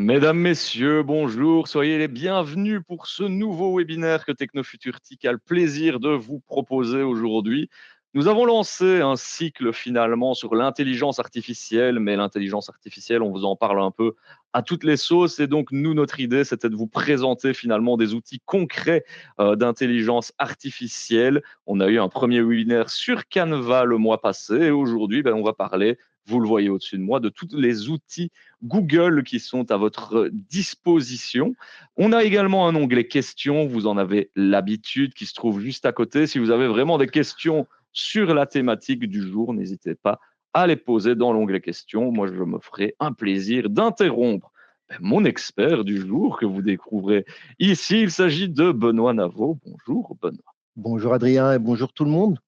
Mesdames, Messieurs, bonjour, soyez les bienvenus pour ce nouveau webinaire que Technofuturtique a le plaisir de vous proposer aujourd'hui. Nous avons lancé un cycle finalement sur l'intelligence artificielle, mais l'intelligence artificielle, on vous en parle un peu à toutes les sauces. Et donc, nous, notre idée, c'était de vous présenter finalement des outils concrets d'intelligence artificielle. On a eu un premier webinaire sur Canva le mois passé et aujourd'hui, on va parler, vous le voyez au-dessus de moi, de tous les outils Google qui sont à votre disposition. On a également un onglet questions, vous en avez l'habitude, qui se trouve juste à côté. Si vous avez vraiment des questions sur la thématique du jour, n'hésitez pas à les poser dans l'onglet questions. Moi, je me ferai un plaisir d'interrompre mon expert du jour que vous découvrez ici. Il s'agit de Benoît Naveau. Bonjour Benoît. Bonjour Adrien et bonjour tout le monde.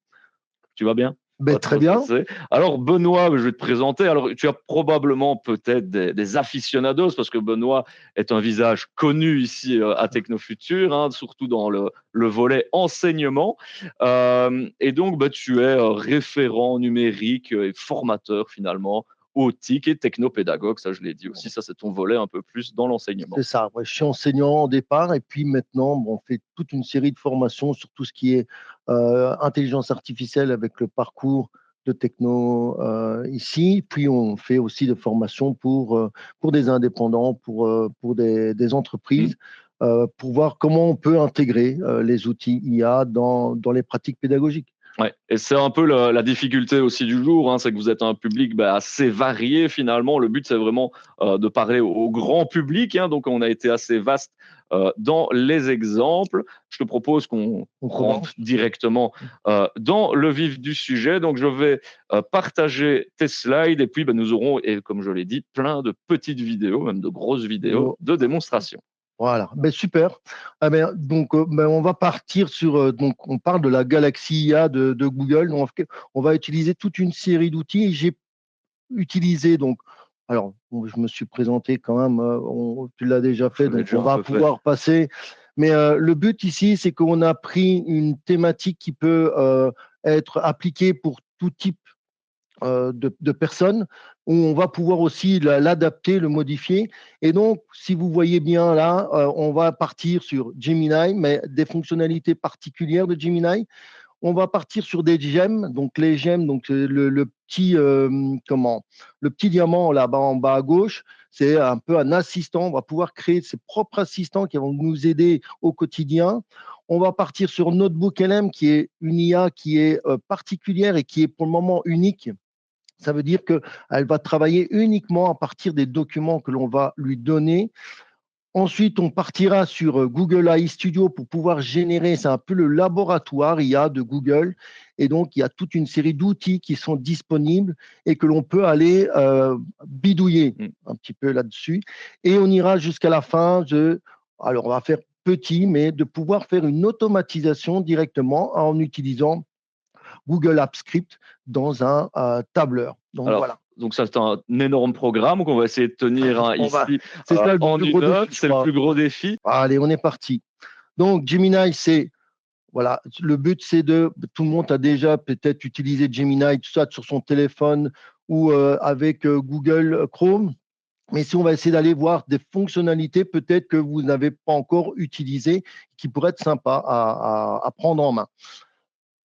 Tu vas bien? Ben, très bien. Alors Benoît, je vais te présenter. Alors tu as probablement peut-être des aficionados parce que Benoît est un visage connu ici à Technofutur, hein, surtout dans le volet enseignement. Et donc tu es référent numérique et formateur finalement au TIC et technopédagogue. Ça je l'ai dit aussi. Ça c'est ton volet un peu plus dans l'enseignement. C'est ça. Ouais, je suis enseignant au départ et puis maintenant on fait toute une série de formations sur tout ce qui est intelligence artificielle avec le parcours de techno ici. Puis on fait aussi des formations pour des indépendants, pour des entreprises, pour voir comment on peut intégrer les outils IA dans les pratiques pédagogiques. Ouais. Et c'est un peu la difficulté aussi du jour, hein, c'est que vous êtes un public assez varié finalement. Le but, c'est vraiment de parler au grand public, hein, donc on a été assez vaste dans les exemples. Je te propose qu'on rentre directement dans le vif du sujet. Donc je vais partager tes slides et puis nous aurons, et comme je l'ai dit, plein de petites vidéos, même de grosses vidéos de démonstration. Voilà, super. Donc, on va partir sur. Donc, on parle de la Galaxy IA de Google. Donc, on va utiliser toute une série d'outils. J'ai utilisé donc. Alors, je me suis présenté quand même. Tu l'as déjà fait, donc on va pouvoir passer. Mais le but ici, c'est qu'on a pris une thématique qui peut être appliquée pour tout type de personnes, où on va pouvoir aussi l'adapter, le modifier. Et donc, si vous voyez bien là, on va partir sur Gemini, mais des fonctionnalités particulières de Gemini. On va partir sur des gemmes. Donc, les gemmes, donc le petit diamant là-bas en bas à gauche, c'est un peu un assistant. On va pouvoir créer ses propres assistants qui vont nous aider au quotidien. On va partir sur Notebook LM, qui est une IA qui est particulière et qui est pour le moment unique. Ça veut dire qu'elle va travailler uniquement à partir des documents que l'on va lui donner. Ensuite, on partira sur Google AI Studio pour pouvoir générer, c'est un peu le laboratoire IA de Google. Et donc, il y a toute une série d'outils qui sont disponibles et que l'on peut aller bidouiller un petit peu là-dessus. Et on ira jusqu'à la fin alors on va faire petit, mais de pouvoir faire une automatisation directement en utilisant Google Apps Script dans un tableur. Donc, voilà. Donc ça, c'est un énorme programme qu'on va essayer de tenir ici c'est ça, en une heure. C'est le plus gros défi. Allez, on est parti. Donc, Gemini, voilà, le but, c'est tout le monde a déjà peut-être utilisé Gemini, tout ça, sur son téléphone ou avec Google Chrome. Mais si on va essayer d'aller voir des fonctionnalités peut-être que vous n'avez pas encore utilisées, qui pourraient être sympas à prendre en main.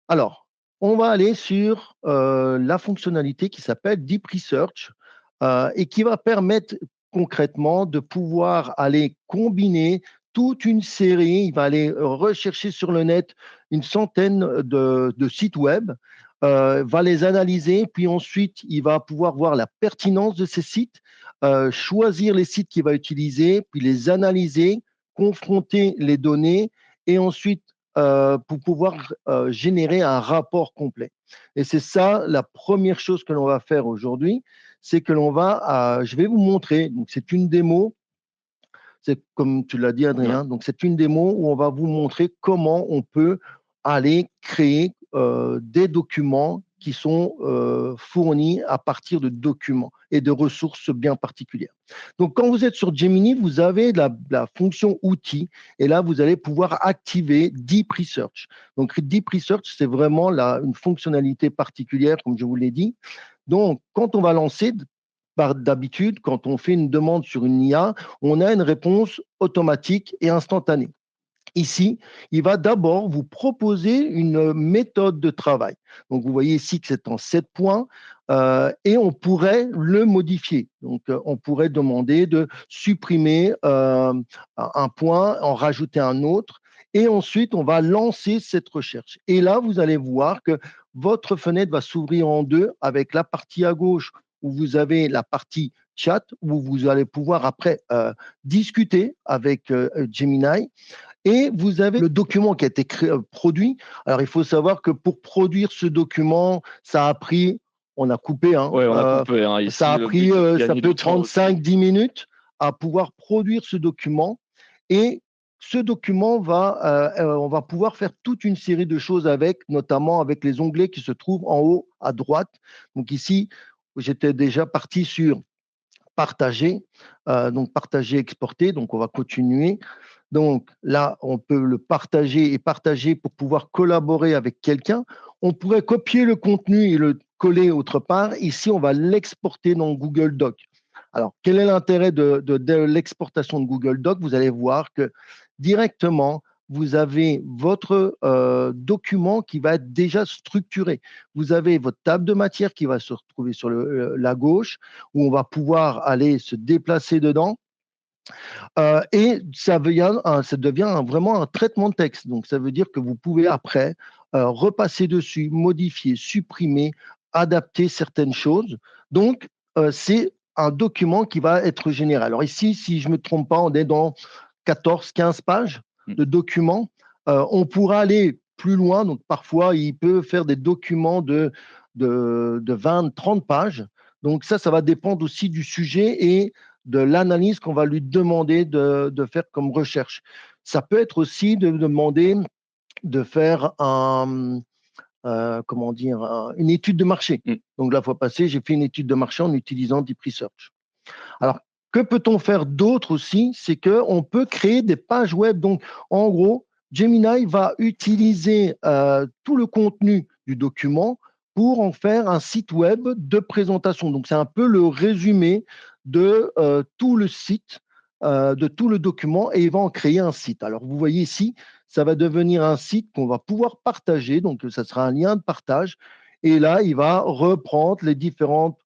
Alors, on va aller sur la fonctionnalité qui s'appelle Deep Research et qui va permettre concrètement de pouvoir aller combiner toute une série. Il va aller rechercher sur le net une centaine de sites web, va les analyser, puis ensuite, il va pouvoir voir la pertinence de ces sites, choisir les sites qu'il va utiliser, puis les analyser, confronter les données et ensuite pour pouvoir générer un rapport complet. Et c'est ça la première chose que l'on va faire aujourd'hui, c'est que je vais vous montrer, donc c'est une démo, c'est comme tu l'as dit Adrien, donc c'est une démo où on va vous montrer comment on peut aller créer des documents qui sont fournis à partir de documents et de ressources bien particulières. Donc, quand vous êtes sur Gemini, vous avez la fonction outils et là, vous allez pouvoir activer Deep Research. Donc, Deep Research, c'est vraiment une fonctionnalité particulière, comme je vous l'ai dit. Donc, quand on va lancer, d'habitude, quand on fait une demande sur une IA, on a une réponse automatique et instantanée. Ici, il va d'abord vous proposer une méthode de travail. Donc, vous voyez ici que c'est en 7 points et on pourrait le modifier. Donc, on pourrait demander de supprimer un point, en rajouter un autre et ensuite, on va lancer cette recherche. Et là, vous allez voir que votre fenêtre va s'ouvrir en deux avec la partie à gauche où vous avez la partie chat où vous allez pouvoir après discuter avec Gemini et vous avez le document qui a été produit. Alors, il faut savoir que pour produire ce document, ça a pris, on a coupé, hein, Ouais, on a coupé, hein. ça Ici, a le pris, but, c'est de ça gagner du peut temps prendre aussi. 5-10 minutes à pouvoir produire ce document. Et ce document on va pouvoir faire toute une série de choses avec, notamment avec les onglets qui se trouvent en haut à droite. Donc ici, j'étais déjà parti sur partager, donc partager, exporter. Donc on va continuer. Donc là, on peut le partager et partager pour pouvoir collaborer avec quelqu'un. On pourrait copier le contenu et le coller autre part. Ici, on va l'exporter dans Google Doc. Alors, quel est l'intérêt de l'exportation de Google Doc? Vous allez voir que directement, vous avez votre document qui va être déjà structuré. Vous avez votre table de matière qui va se retrouver sur la gauche, où on va pouvoir aller se déplacer dedans. Et ça devient vraiment un traitement de texte. Donc, ça veut dire que vous pouvez après repasser dessus, modifier, supprimer, adapter certaines choses. Donc, c'est un document qui va être généré. Alors ici, si je ne me trompe pas, on est dans 14-15 pages de documents. On pourra aller plus loin. Donc, parfois, il peut faire des documents de 20-30 pages. Donc, ça va dépendre aussi du sujet et de l'analyse qu'on va lui demander de faire comme recherche. Ça peut être aussi de demander de faire comment dire, une étude de marché. Donc, la fois passée, j'ai fait une étude de marché en utilisant Deep Research. Alors, que peut-on faire d'autre aussi? C'est qu'on peut créer des pages web. Donc, en gros, Gemini va utiliser tout le contenu du document pour en faire un site web de présentation. Donc, c'est un peu le résumé de tout le site, de tout le document, et il va en créer un site. Alors, vous voyez ici, ça va devenir un site qu'on va pouvoir partager. Donc, ça sera un lien de partage. Et là, il va reprendre les différentes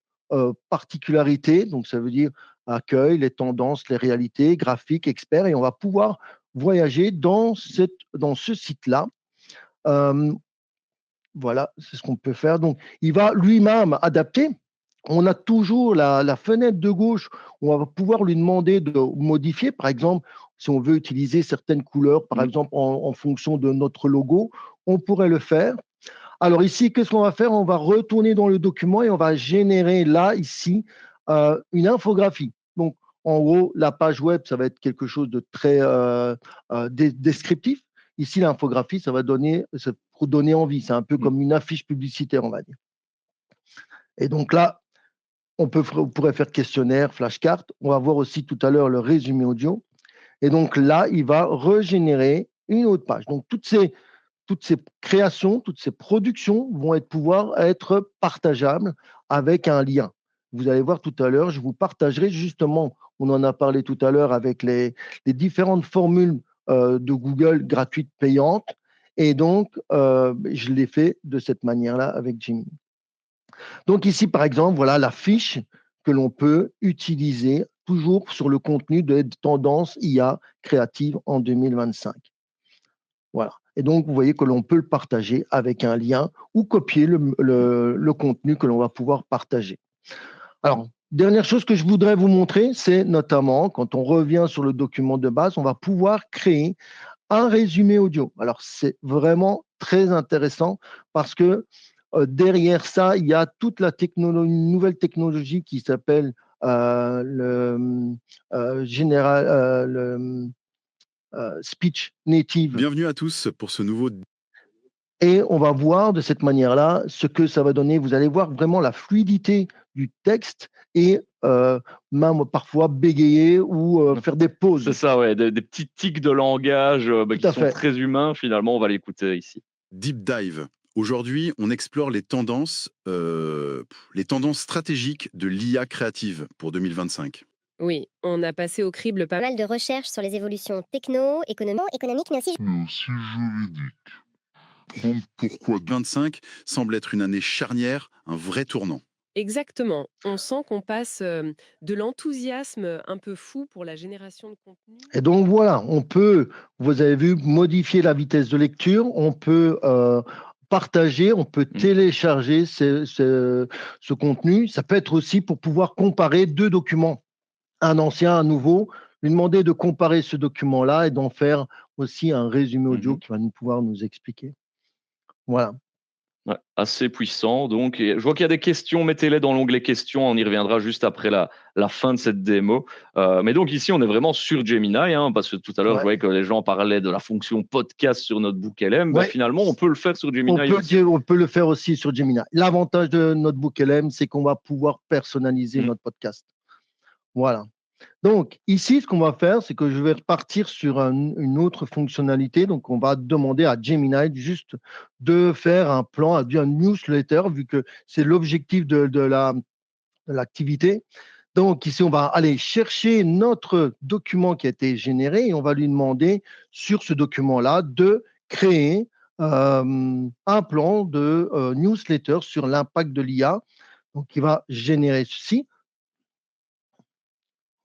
particularités. Donc, ça veut dire accueil, les tendances, les réalités, graphiques, experts, et on va pouvoir voyager dans ce site-là. Voilà, c'est ce qu'on peut faire. Donc, il va lui-même adapter. On a toujours la fenêtre de gauche où on va pouvoir lui demander de modifier. Par exemple, si on veut utiliser certaines couleurs, par exemple en fonction de notre logo, on pourrait le faire. Alors ici, qu'est-ce qu'on va faire? On va retourner dans le document et on va générer là, ici, une infographie. Donc, en gros, la page web, ça va être quelque chose de très descriptif. Ici, l'infographie, ça va donner envie. C'est un peu comme une affiche publicitaire, on va dire. Et donc là, on pourrait faire questionnaire, flashcard. On va voir aussi tout à l'heure le résumé audio. Et donc là, il va régénérer une autre page. Donc, toutes ces créations, toutes ces productions vont pouvoir être partageables avec un lien. Vous allez voir tout à l'heure, je vous partagerai justement, on en a parlé tout à l'heure avec les différentes formules de Google gratuites payantes. Et donc, je l'ai fait de cette manière-là avec Jimmy. Donc ici, par exemple, voilà la fiche que l'on peut utiliser toujours sur le contenu de tendance IA créative en 2025. Voilà. Et donc, vous voyez que l'on peut le partager avec un lien ou copier le contenu que l'on va pouvoir partager. Alors, dernière chose que je voudrais vous montrer, c'est notamment, quand on revient sur le document de base, on va pouvoir créer un résumé audio. Alors, c'est vraiment très intéressant parce que derrière ça, il y a toute une nouvelle technologie qui s'appelle le speech native. Bienvenue à tous pour ce nouveau. Et on va voir de cette manière-là ce que ça va donner. Vous allez voir vraiment la fluidité du texte et même parfois bégayer ou faire des pauses. C'est ça, ouais, des petits tics de langage qui sont très humains. Finalement, on va l'écouter ici. Deep Dive, Aujourd'hui, on explore les tendances stratégiques de l'IA créative pour 2025. Oui, on a passé au crible pas Mal de recherches sur les évolutions techno, économiques, mais aussi mais aussi juridique. Comprendre pourquoi 25 semble être une année charnière, un vrai tournant. exactement. On sent qu'on passe de l'enthousiasme un peu fou pour la génération de contenu. Et donc voilà, on peut, vous avez vu, modifier la vitesse de lecture, on peut partager, on peut télécharger ce contenu. Ça peut être aussi pour pouvoir comparer deux documents, un ancien, un nouveau, lui demander de comparer ce document-là et d'en faire aussi un résumé audio qui va pouvoir nous expliquer. Voilà. Ouais, assez puissant. Donc, et je vois qu'il y a des questions. Mettez-les dans l'onglet questions. On y reviendra juste après la fin de cette démo. Mais donc ici, on est vraiment sur Gemini, hein, parce que tout à l'heure, je voyais que les gens parlaient de la fonction podcast sur Notebook LM. Ouais. Finalement, on peut le faire sur Gemini. On peut le faire aussi sur Gemini. L'avantage de Notebook LM, c'est qu'on va pouvoir personnaliser notre podcast. Voilà. Donc, ici, ce qu'on va faire, c'est que je vais repartir sur une autre fonctionnalité. Donc, on va demander à Gemini juste de faire un plan, un newsletter, vu que c'est l'objectif de l'activité. Donc, ici, on va aller chercher notre document qui a été généré et on va lui demander, sur ce document-là, de créer un plan de newsletter sur l'impact de l'IA. Donc, il va générer ceci.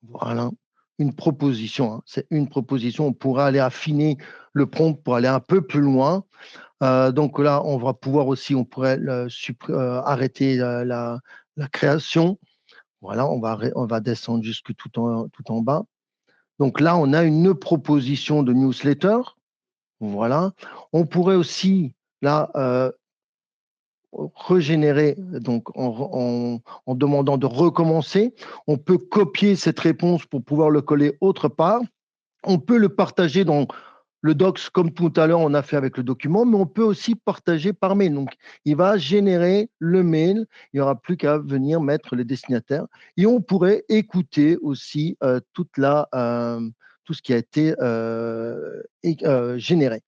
Voilà, une proposition. Hein. C'est une proposition. On pourra aller affiner le prompt pour aller un peu plus loin. Donc là, on va pouvoir aussi, on pourrait arrêter la création. Voilà, on va descendre jusque tout en bas. Donc là, on a une proposition de newsletter. Voilà. On pourrait aussi, là, régénérer, donc en demandant de recommencer. On peut copier cette réponse pour pouvoir le coller autre part. On peut le partager dans le docs comme tout à l'heure on a fait avec le document, mais on peut aussi partager par mail. Donc, il va générer le mail. Il n'y aura plus qu'à venir mettre les destinataires. Et on pourrait écouter aussi tout ce qui a été généré.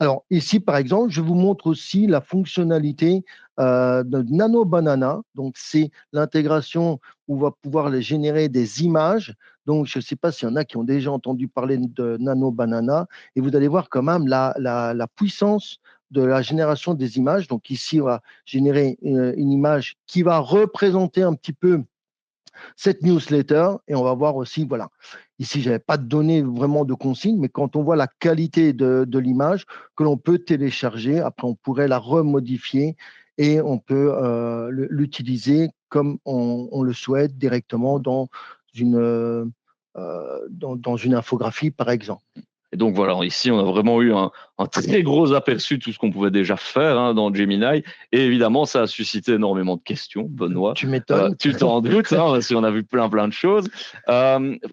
Alors ici, par exemple, je vous montre aussi la fonctionnalité de Nano Banana. Donc, c'est l'intégration où on va pouvoir les générer des images. Donc, je ne sais pas s'il y en a qui ont déjà entendu parler de Nano Banana. Et vous allez voir quand même la puissance de la génération des images. Donc, ici, on va générer une image qui va représenter un petit peu cette newsletter et on va voir aussi, voilà, ici, je n'avais pas donné vraiment de consigne, mais quand on voit la qualité de l'image que l'on peut télécharger, après, on pourrait la remodifier et on peut l'utiliser comme on le souhaite directement dans une infographie, par exemple. Et donc voilà, ici on a vraiment eu un très gros aperçu de tout ce qu'on pouvait déjà faire dans Gemini. Et évidemment, ça a suscité énormément de questions, Benoît. Tu m'étonnes. Tu t'en doutes, parce qu'on a vu plein de choses.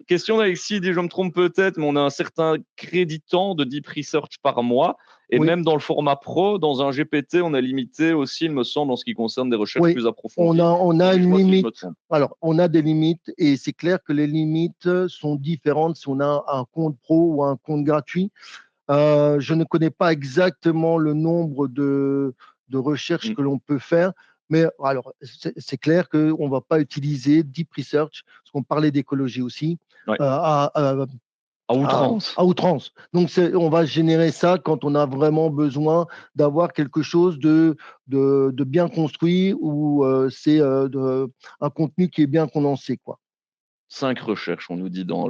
Question d'Alexis, dit je me trompe peut-être, mais on a un certain crédit temps de Deep Research par mois. Et même dans le format pro, dans un GPT, on a limité aussi, il me semble, en ce qui concerne des recherches plus approfondies. On a une limite. Alors, on a des limites et c'est clair que les limites sont différentes si on a un compte pro ou un compte gratuit. Je ne connais pas exactement le nombre de recherches que l'on peut faire, mais alors c'est clair qu'on ne va pas utiliser Deep Research, parce qu'on parlait d'écologie aussi, à outrance. À outrance. Donc, on va générer ça quand on a vraiment besoin d'avoir quelque chose de bien construit ou c'est un contenu qui est bien condensé, quoi. 5 recherches, on nous dit dans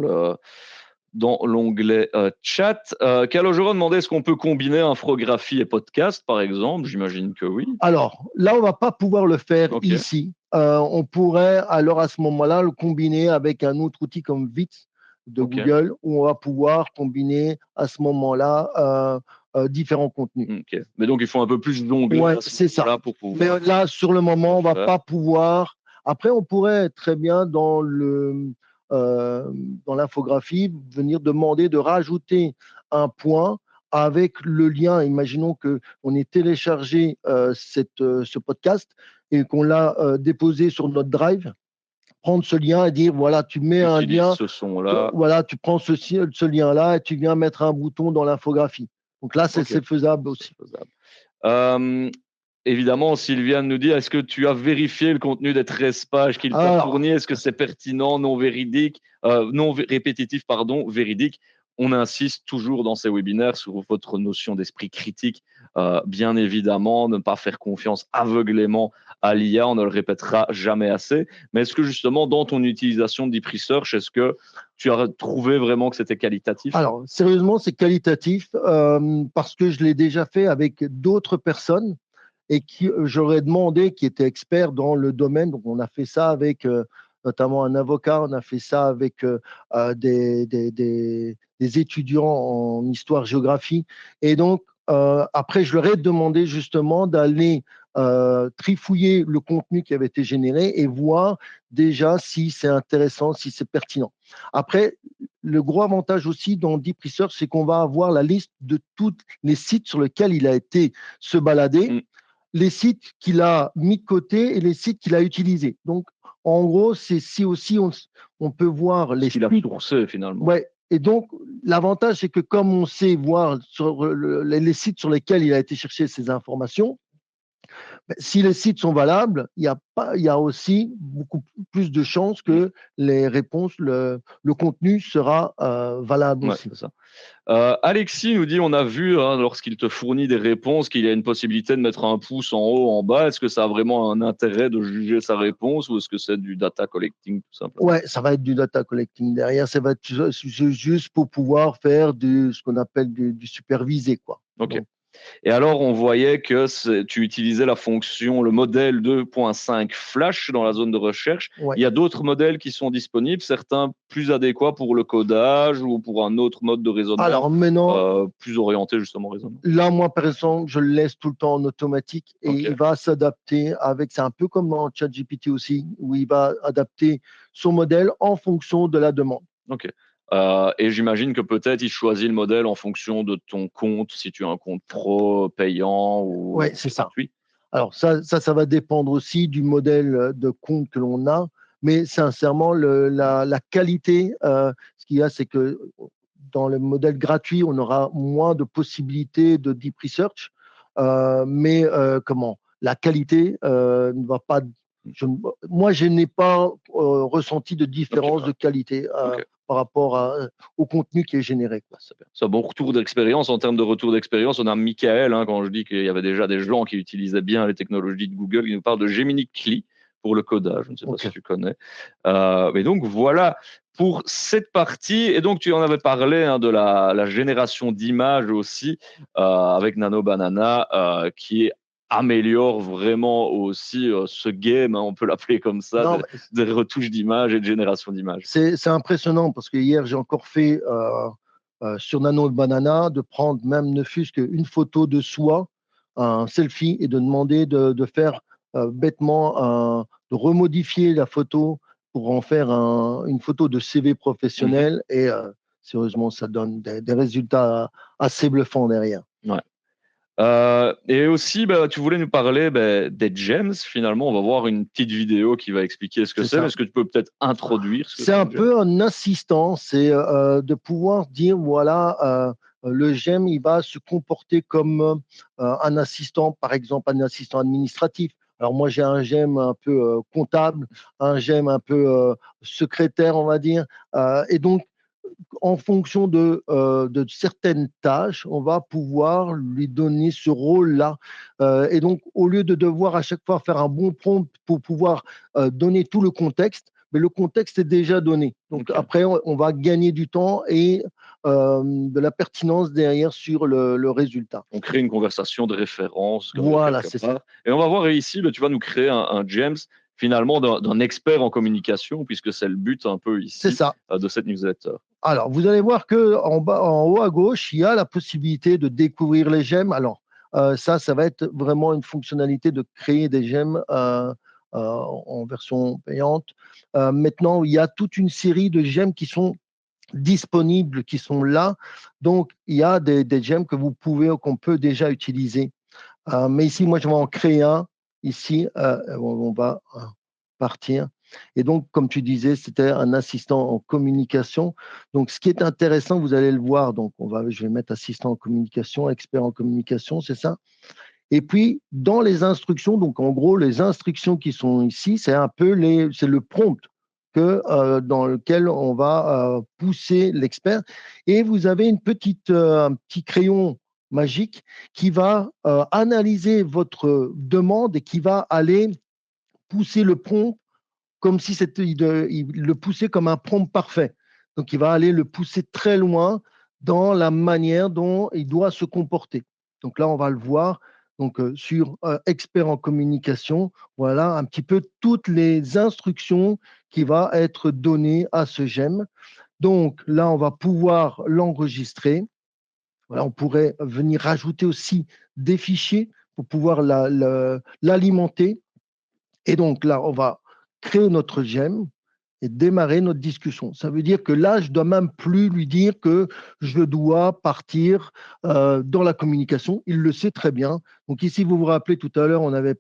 l'onglet chat. Calogero demandait est-ce qu'on peut combiner infographie et podcast, par exemple. J'imagine que oui. Alors, là, on ne va pas pouvoir le faire ici. On pourrait, alors à ce moment-là, le combiner avec un autre outil comme Vite de Google, où on va pouvoir combiner à ce moment-là différents contenus. Mais donc, il faut un peu plus jongler. Ouais, c'est ça. Pour pouvoir mais là, sur le moment, on ne va pas pouvoir. Après, on pourrait très bien, dans l'infographie, venir demander de rajouter un point avec le lien. Imaginons qu'on ait téléchargé ce podcast et qu'on l'a déposé sur notre drive. Prendre ce lien et dire voilà, tu mets un lien, ce son-là. voilà, tu prends ce lien-là et tu viens mettre un bouton dans l'infographie. Donc là, c'est faisable aussi. évidemment, Sylviane nous dit, est-ce que tu as vérifié le contenu des 13 pages qu'il t'a Alors, fourni? Est-ce que c'est pertinent, non véridique, répétitif, pardon, véridique? On insiste toujours dans ces webinaires sur votre notion d'esprit critique. Bien évidemment, ne pas faire confiance aveuglément à l'IA, on ne le répétera jamais assez. Mais est-ce que justement, dans ton utilisation de Deep Research, est-ce que tu as trouvé vraiment que c'était qualitatif? alors, sérieusement, c'est qualitatif parce que je l'ai déjà fait avec d'autres personnes et qui j'aurais demandé qui étaient experts dans le domaine. Donc, on a fait ça avec notamment un avocat, on a fait ça avec des étudiants en histoire-géographie. Et donc, après, je leur ai demandé justement d'aller trifouiller le contenu qui avait été généré et voir déjà si c'est intéressant, si c'est pertinent. Après, le gros avantage aussi dans Deep Research, c'est qu'on va avoir la liste de tous les sites sur lesquels il a été se balader, les sites qu'il a mis de côté et les sites qu'il a utilisés. Donc, en gros, c'est si aussi on peut voir les qu'il a sites. sourcé finalement. Ouais. Et donc, l'avantage, c'est que comme on sait voir sur les sites sur lesquels il a été chercher ces informations, si les sites sont valables, il y a aussi beaucoup plus de chances que les réponses, le contenu sera valable Ouais, aussi. c'est ça. Alexis nous dit, on a vu lorsqu'il te fournit des réponses qu'il y a une possibilité de mettre un pouce en haut, en bas. Est-ce que ça a vraiment un intérêt de juger sa réponse ou est-ce que c'est du data collecting tout simplement? Ouais, ça va être du data collecting derrière. Ça va être juste pour pouvoir faire ce qu'on appelle du supervisé, quoi. Ok. Donc, Et alors, on voyait que tu utilisais la fonction, le modèle 2.5 Flash dans la zone de recherche. ouais. Il y a d'autres modèles qui sont disponibles, certains plus adéquats pour le codage ou pour un autre mode de raisonnement, Alors maintenant, plus orienté justement au raisonnement. là, moi, par exemple, je le laisse tout le temps en automatique et Ok. il va s'adapter avec, c'est un peu comme dans ChatGPT aussi, où il va adapter son modèle en fonction de la demande. Ok. Et j'imagine que peut-être il choisit le modèle en fonction de ton compte, si tu as un compte pro, payant ou Ouais, c'est ça. gratuit. Alors ça va dépendre aussi du modèle de compte que l'on a, mais sincèrement, la qualité, ce qu'il y a, c'est que dans le modèle gratuit, on aura moins de possibilités de deep research, mais la qualité ne va pas. Moi, je n'ai pas ressenti de différence de qualité Ok. par rapport au contenu qui est généré, quoi. C'est un bon retour d'expérience. En termes de retour d'expérience, on a Michael, quand je dis qu'il y avait déjà des gens qui utilisaient bien les technologies de Google, qui nous parle de Gemini Cli pour le codage. Je ne sais pas Ok. si tu connais. Mais donc voilà pour cette partie. Et donc tu en avais parlé de la génération d'images aussi avec Nano Banana qui améliore vraiment aussi ce game, on peut l'appeler comme ça, Non, de retouches d'images et de génération d'images. c'est impressionnant parce que hier, j'ai encore fait sur Nano Banana de prendre même ne fût-ce qu'une photo de soi, un selfie, et de demander de faire bêtement, de remodifier la photo pour en faire une photo de CV professionnel. Et sérieusement, ça donne des résultats assez bluffants derrière. Ouais. Et aussi, tu voulais nous parler des gems. Finalement, on va voir une petite vidéo qui va expliquer ce que C'est c'est. ça. Est-ce que tu peux peut-être introduire ce que C'est c'est un une gem? peu un assistant, c'est de pouvoir dire, voilà, le GEM, il va se comporter comme un assistant, par exemple, un assistant administratif. Alors moi, j'ai un GEM un peu comptable, un GEM un peu secrétaire, on va dire. Et donc, en fonction de certaines tâches, on va pouvoir lui donner ce rôle-là. Et donc, au lieu de devoir à chaque fois faire un bon prompt pour pouvoir donner tout le contexte, mais le contexte est déjà donné. Donc Ok. après, on va gagner du temps et de la pertinence derrière sur le résultat. On crée une conversation de référence Voilà, quelque c'est part. ça. Et on va voir ici, tu vas nous créer un gems finalement d'un expert en communication, puisque c'est le but un peu C'est ici ça. de cette newsletter. Alors, vous allez voir que en bas, en haut à gauche, il y a la possibilité de découvrir les gemmes. Alors, ça va être vraiment une fonctionnalité de créer des gemmes en version payante. Maintenant, il y a toute une série de gemmes qui sont disponibles, qui sont là. Donc, il y a des gemmes qu'on peut déjà utiliser. Mais ici, moi, je vais en créer un. Ici, on va partir. Et donc, comme tu disais, c'était un assistant en communication. Donc, ce qui est intéressant, vous allez le voir. Donc, je vais mettre assistant en communication, expert en communication, c'est ça. Et puis, dans les instructions, donc en gros, les instructions qui sont ici, c'est un peu c'est le prompt dans lequel on va pousser l'expert. Et vous avez un petit crayon magique qui va analyser votre demande et qui va aller pousser le prompt comme si il le poussait comme un prompt parfait. Donc, il va aller le pousser très loin dans la manière dont il doit se comporter. Donc là, on va le voir sur expert en communication. Voilà un petit peu toutes les instructions qui vont être données à ce GEM. Donc là, on va pouvoir l'enregistrer. Voilà, on pourrait venir rajouter aussi des fichiers pour pouvoir l'alimenter. Et donc là, on va créer notre GEM et démarrer notre discussion. Ça veut dire que là, je ne dois même plus lui dire que je dois partir dans la communication. Il le sait très bien. Donc ici, vous vous rappelez tout à l'heure, on avait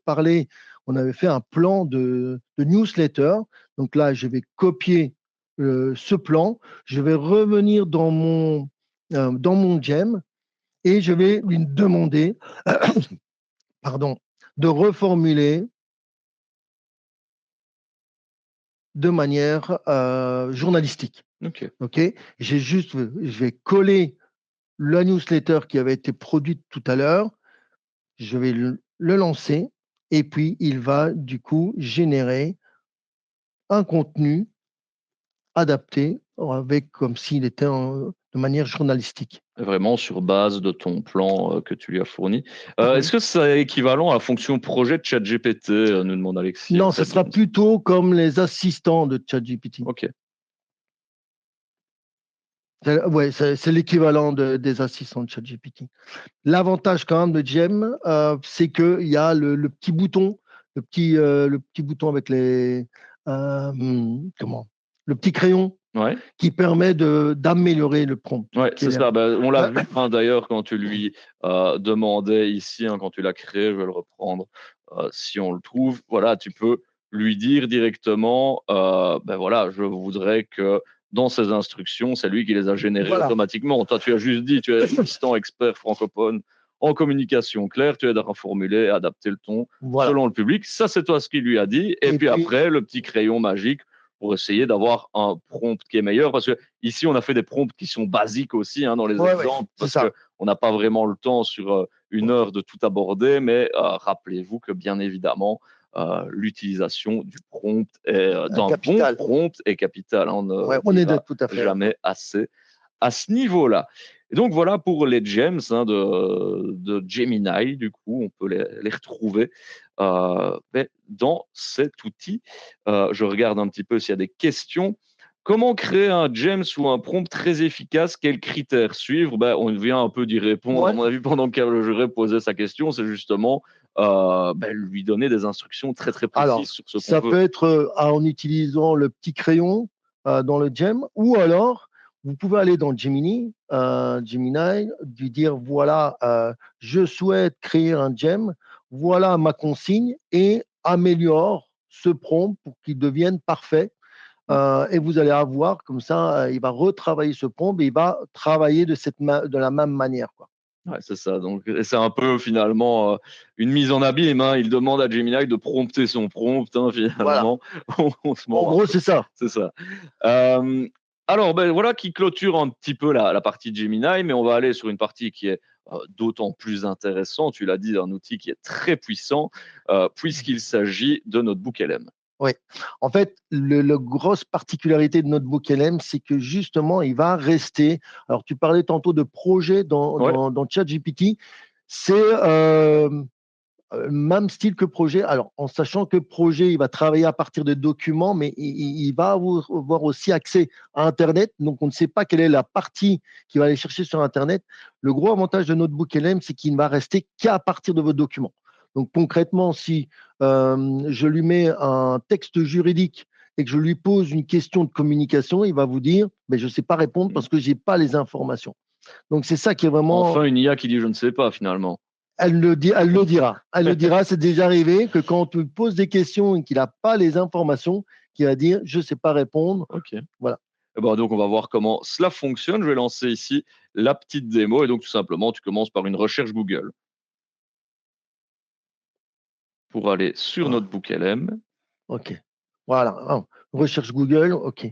fait un plan de newsletter. Donc là, je vais copier ce plan. Je vais revenir dans mon GEM et je vais lui demander pardon, de reformuler de manière journalistique. Ok. Ok. Je vais coller la newsletter qui avait été produite tout à l'heure. Je vais le lancer et puis il va du coup générer un contenu adapté avec comme s'il était de manière journalistique. Vraiment sur base de ton plan que tu lui as fourni. Oui. Est-ce que c'est équivalent à la fonction projet de ChatGPT, nous demande Alexis. Non, ce sera plutôt comme les assistants de ChatGPT. Ok. Ouais, c'est l'équivalent des assistants de ChatGPT. L'avantage quand même de GEM, c'est qu'il y a le petit bouton, le petit bouton avec le petit crayon Ouais. qui permet d'améliorer le prompt. Ouais, c'est ça. On l'a vu d'ailleurs quand tu lui demandais ici, quand tu l'as créé, je vais le reprendre si on le trouve. Voilà, tu peux lui dire directement, voilà, je voudrais que dans ses instructions, c'est lui qui les a générées automatiquement. Toi, tu as juste dit, tu es assistant expert francophone en communication claire, tu aides à reformuler, à adapter le ton selon le public. Ça, c'est toi ce qu'il lui a dit. Et puis après, le petit crayon magique pour essayer d'avoir un prompt qui est meilleur. Parce que ici, on a fait des prompts qui sont basiques aussi dans les exemples, parce qu'on n'a pas vraiment le temps sur une heure de tout aborder. Mais rappelez-vous que bien évidemment, l'utilisation du prompt et d'un bon prompt est capitale. On ne tout à fait jamais assez à ce niveau-là. Et donc voilà pour les gems de Gemini, du coup, on peut les retrouver dans cet outil. Je regarde un petit peu s'il y a des questions. Comment créer un gems ou un prompt très efficace? Quels critères suivre? On vient un peu d'y répondre, à mon avis, pendant que je posait sa question. C'est justement lui donner des instructions très, très précises sur ce qu'on veut. Ça peut être en utilisant le petit crayon dans le gem, ou alors vous pouvez aller dans Gemini, lui dire voilà, je souhaite créer un gem, voilà ma consigne, et améliore ce prompt pour qu'il devienne parfait. Et vous allez avoir comme ça, il va retravailler ce prompt et il va travailler de la même manière, quoi. Ouais, c'est ça. Donc, c'est un peu finalement une mise en abîme. Il demande à Gemini de prompter son prompt. Finalement, on se en gros, c'est ça. C'est ça. Alors, voilà qui clôture un petit peu la partie Gemini, mais on va aller sur une partie qui est d'autant plus intéressante. Tu l'as dit, un outil qui est très puissant, puisqu'il s'agit de NotebookLM. Oui. En fait, la grosse particularité de NotebookLM, c'est que justement, il va rester. Alors, tu parlais tantôt de projet dans ChatGPT. C'est même style que projet. Alors, en sachant que projet, il va travailler à partir de documents, mais il va avoir aussi accès à Internet. Donc, on ne sait pas quelle est la partie qu'il va aller chercher sur Internet. Le gros avantage de NotebookLM, c'est qu'il ne va rester qu'à partir de vos documents. Donc, concrètement, si je lui mets un texte juridique et que je lui pose une question de communication, il va vous dire je ne sais pas répondre parce que je n'ai pas les informations. Donc, c'est ça qui est vraiment. Enfin, une IA qui dit je ne sais pas finalement. Elle le dira. Elle le dira. C'est déjà arrivé que quand on te pose des questions et qu'il n'a pas les informations, qu'il va dire je ne sais pas répondre. Ok. Voilà. Donc, on va voir comment cela fonctionne. Je vais lancer ici la petite démo. Et donc, tout simplement, tu commences par une recherche Google. pour aller sur Ah. Notebook LM. OK. Voilà. Recherche Google. OK.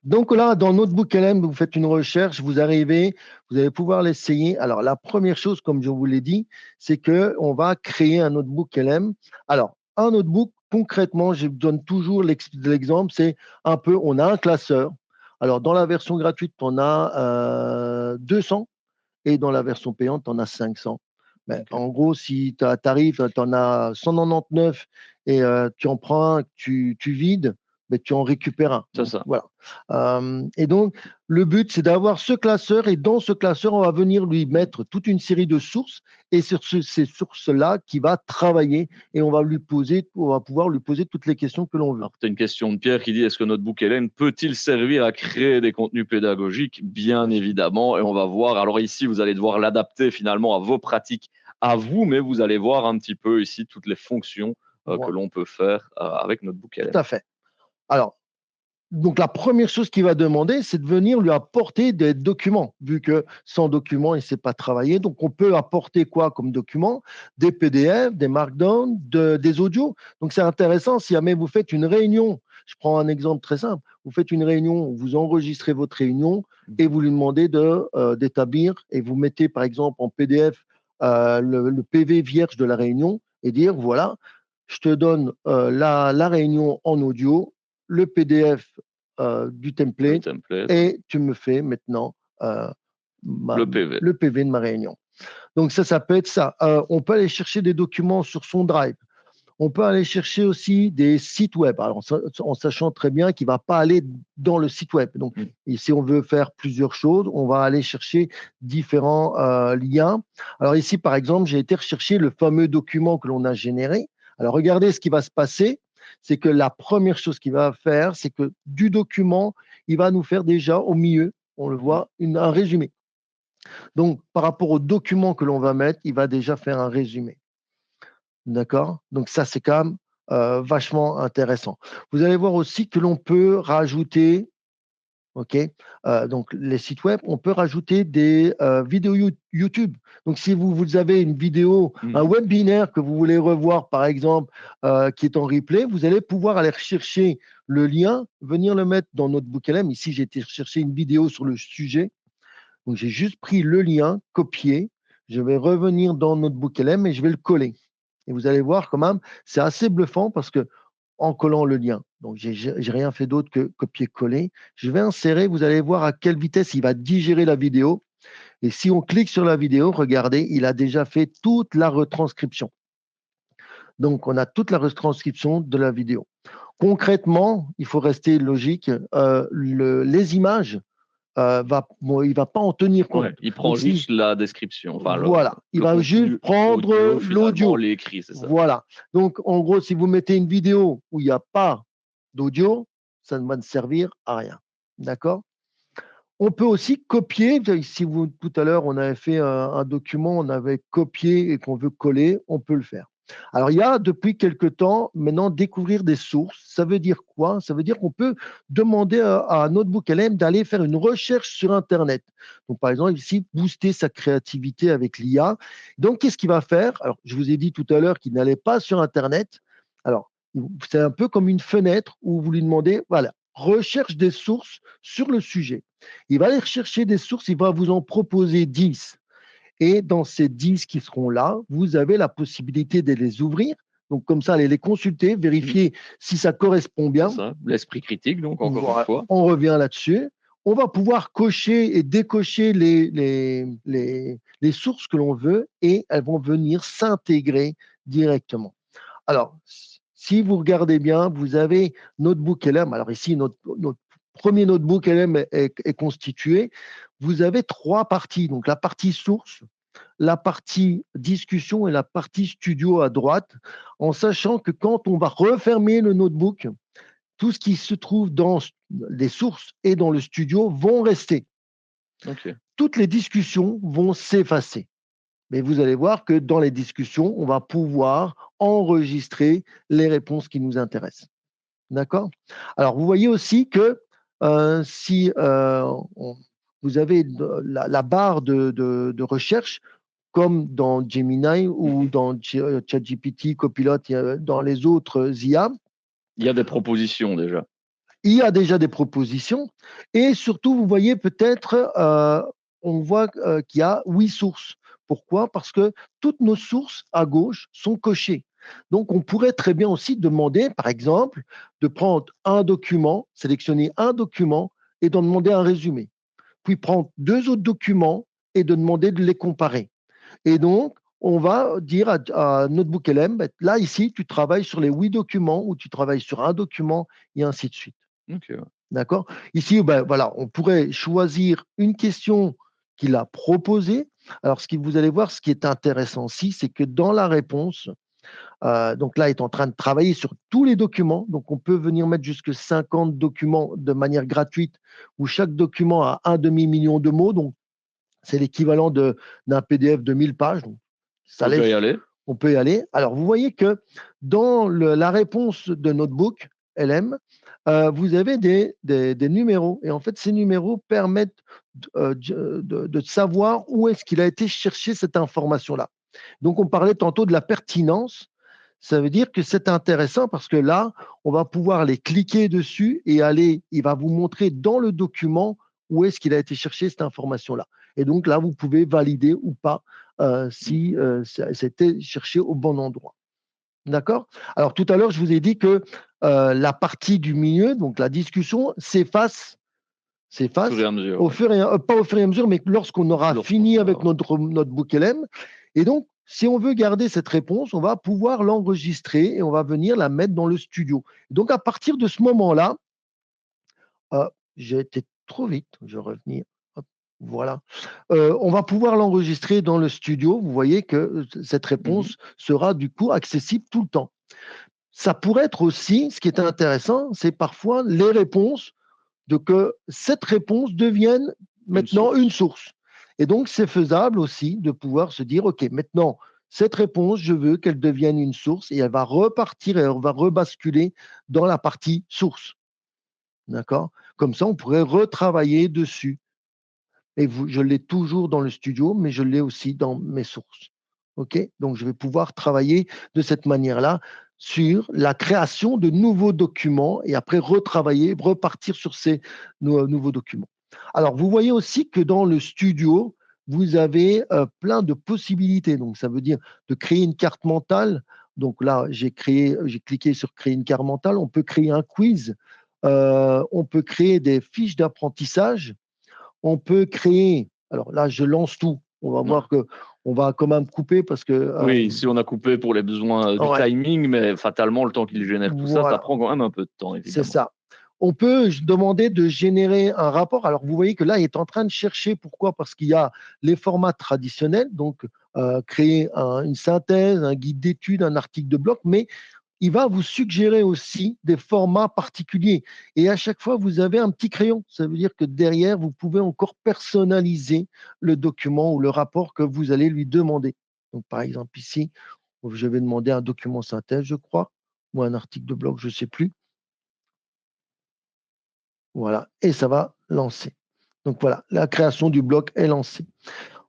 Donc là, dans Notebook LM, vous faites une recherche, vous arrivez, vous allez pouvoir l'essayer. Alors, la première chose, comme je vous l'ai dit, c'est qu'on va créer un Notebook LM. Alors, un notebook, concrètement, je donne toujours l'exemple, c'est un peu, on a un classeur. Alors, dans la version gratuite, on a 200 et dans la version payante, on a 500. Mais Ok. en gros, si tu arrives, tu en as 199 et tu en prends un, tu vides, mais tu en récupères un. C'est Donc, ça. voilà. Et donc, le but, c'est d'avoir ce classeur et dans ce classeur, on va venir lui mettre toute une série de sources et sur ces sources-là, qui va travailler et on va pouvoir lui poser toutes les questions que l'on veut. Alors, tu as une question de Pierre qui dit, est-ce que Notebook LM peut-il servir à créer des contenus pédagogiques? Bien évidemment, et on va voir. Alors ici, vous allez devoir l'adapter finalement à vos pratiques, à vous, mais vous allez voir un petit peu ici toutes les fonctions que Voilà. l'on peut faire avec Notebook Tout LM. à fait. Alors, donc la première chose qu'il va demander, c'est de venir lui apporter des documents, vu que sans documents, il ne sait pas travailler. Donc on peut apporter quoi comme documents? Des PDF, des Markdown, des audios. Donc c'est intéressant, si jamais vous faites une réunion, je prends un exemple très simple, vous faites une réunion, vous enregistrez votre réunion et vous lui demandez d'établir et vous mettez par exemple en PDF le PV vierge de la réunion et dire, voilà, je te donne la réunion en audio, le PDF du Le template template, et tu me fais maintenant euh, le PV. le PV de ma réunion. Donc ça peut être ça. On peut aller chercher des documents sur son Drive. On peut aller chercher aussi des sites web, alors, en sachant très bien qu'il ne va pas aller dans le site web. Donc, si on veut faire plusieurs choses, on va aller chercher différents liens. Alors ici, par exemple, j'ai été rechercher le fameux document que l'on a généré. Alors, regardez ce qui va se passer. C'est que la première chose qu'il va faire, c'est que du document, il va nous faire déjà au milieu, on le voit, un résumé. Donc, par rapport au document que l'on va mettre, il va déjà faire un résumé. D'accord? Donc ça, c'est quand même vachement intéressant. Vous allez voir aussi que l'on peut rajouter, OK, donc les sites web, on peut rajouter des vidéos YouTube. Donc si vous avez une vidéo, un webinaire que vous voulez revoir, par exemple, qui est en replay, vous allez pouvoir aller chercher le lien, venir le mettre dans Notebook LM. Ici, j'ai été chercher une vidéo sur le sujet. Donc j'ai juste pris le lien, copié. Je vais revenir dans Notebook LM et je vais le coller. Et vous allez voir quand même, c'est assez bluffant parce que en collant le lien, donc j'ai rien fait d'autre que copier-coller, je vais insérer, vous allez voir à quelle vitesse il va digérer la vidéo. Et si on clique sur la vidéo, regardez, il a déjà fait toute la retranscription. Donc on a toute la retranscription de la vidéo. Concrètement, il faut rester logique, les images, il ne va pas en tenir compte. Ouais, il prend Donc, juste la description, enfin voilà, il le va contenu juste prendre audio, finalement, l'audio. l'écrit, c'est ça. Voilà. Donc, en gros, si vous mettez une vidéo où il n'y a pas d'audio, ça ne va ne servir à rien. D'accord? On peut aussi copier. Si tout à l'heure, on avait fait un document, on avait copié et qu'on veut coller, on peut le faire. Alors, il y a depuis quelque temps maintenant découvrir des sources. Ça veut dire quoi? Ça veut dire qu'on peut demander à Notebook LM d'aller faire une recherche sur Internet. Donc, par exemple, ici, booster sa créativité avec l'IA. Donc, qu'est-ce qu'il va faire? Alors, je vous ai dit tout à l'heure qu'il n'allait pas sur Internet. Alors, c'est un peu comme une fenêtre où vous lui demandez, voilà, recherche des sources sur le sujet. Il va aller chercher des sources, il va vous en proposer 10. Et dans ces 10 qui seront là, vous avez la possibilité de les ouvrir. Donc, comme ça, allez les consulter, vérifier si ça correspond bien. C'est ça, l'esprit critique, donc, encore une fois. On revient là-dessus. On va pouvoir cocher et décocher les sources que l'on veut et elles vont venir s'intégrer directement. Alors, si vous regardez bien, vous avez Notebook LM. Alors ici, notre premier Notebook LM est constitué. Vous avez 3 parties. Donc, la partie source, la partie discussion et la partie studio à droite, en sachant que quand on va refermer le notebook, tout ce qui se trouve dans les sources et dans le studio vont rester. Okay. Toutes les discussions vont s'effacer. Mais vous allez voir que dans les discussions, on va pouvoir enregistrer les réponses qui nous intéressent. D'accord? Alors, vous voyez aussi que si vous avez la barre de recherche, comme dans Gemini ou dans ChatGPT, Copilot, dans les autres IA. Il y a des propositions déjà. Il y a déjà des propositions et surtout, vous voyez peut-être, on voit qu'il y a 8 sources. Pourquoi? Parce que toutes nos sources à gauche sont cochées. Donc, on pourrait très bien aussi demander, par exemple, de prendre un document, sélectionner un document et d'en demander un résumé. Puis prendre 2 autres documents et de demander de les comparer. Et donc, on va dire à NotebookLM, ben, là, ici, tu travailles sur les 8 documents ou tu travailles sur un document et ainsi de suite. Ok. D'accord? Ici, ben, voilà, on pourrait choisir une question qu'il a proposée. Alors, vous allez voir, ce qui est intéressant aussi, c'est que dans la réponse, donc là, il est en train de travailler sur tous les documents. Donc, on peut venir mettre jusque 50 documents de manière gratuite, où chaque document a un demi-million de mots. Donc, c'est l'équivalent d'un PDF de 1000 pages. Donc, ça On peut laisse, y aller. on peut y aller. Alors, vous voyez que dans la réponse de Notebook LM, vous avez des numéros. Et en fait, ces numéros permettent de savoir où est-ce qu'il a été chercher cette information-là. Donc, on parlait tantôt de la pertinence. Ça veut dire que c'est intéressant parce que là, on va pouvoir les cliquer dessus et il va vous montrer dans le document où est-ce qu'il a été chercher cette information-là. Et donc là, vous pouvez valider ou pas si c'était cherché au bon endroit. D'accord? Alors tout à l'heure, je vous ai dit que la partie du milieu, donc la discussion, s'efface Au fur et à mesure. pas au fur et à mesure, mais lorsqu'on aura fini avec notre BookLM. Et donc, si on veut garder cette réponse, on va pouvoir l'enregistrer et on va venir la mettre dans le studio. Donc, à partir de ce moment-là, j'ai été trop vite, je vais revenir. Hop, voilà. On va pouvoir l'enregistrer dans le studio. Vous voyez que cette réponse sera du coup accessible tout le temps. Ça pourrait être aussi, ce qui est intéressant, c'est parfois les réponses de que cette réponse devienne maintenant une source. Et donc, c'est faisable aussi de pouvoir se dire, OK, maintenant, cette réponse, je veux qu'elle devienne une source et elle va repartir et elle va rebasculer dans la partie source. D'accord? Comme ça, on pourrait retravailler dessus. Et je l'ai toujours dans le studio, mais je l'ai aussi dans mes sources. OK? Donc, je vais pouvoir travailler de cette manière-là sur la création de nouveaux documents et après retravailler, repartir sur ces nouveaux documents. Alors, vous voyez aussi que dans le studio, vous avez plein de possibilités. Donc, ça veut dire de créer une carte mentale. Donc là, j'ai cliqué sur créer une carte mentale. On peut créer un quiz. On peut créer des fiches d'apprentissage. On peut créer. Alors là, je lance tout. On va voir que on va quand même couper parce que. Oui, si on a coupé pour les besoins du timing, mais fatalement, le temps qu'il génère tout ça, ça prend quand même un peu de temps, évidemment. C'est ça. On peut demander de générer un rapport. Alors, vous voyez que là, il est en train de chercher. Pourquoi? Parce qu'il y a les formats traditionnels, donc créer une synthèse, un guide d'études, un article de blog, mais il va vous suggérer aussi des formats particuliers. Et à chaque fois, vous avez un petit crayon. Ça veut dire que derrière, vous pouvez encore personnaliser le document ou le rapport que vous allez lui demander. Donc, par exemple, ici, je vais demander un document synthèse, je crois, ou un article de blog, je ne sais plus. Voilà, et ça va lancer. Donc voilà, la création du bloc est lancée.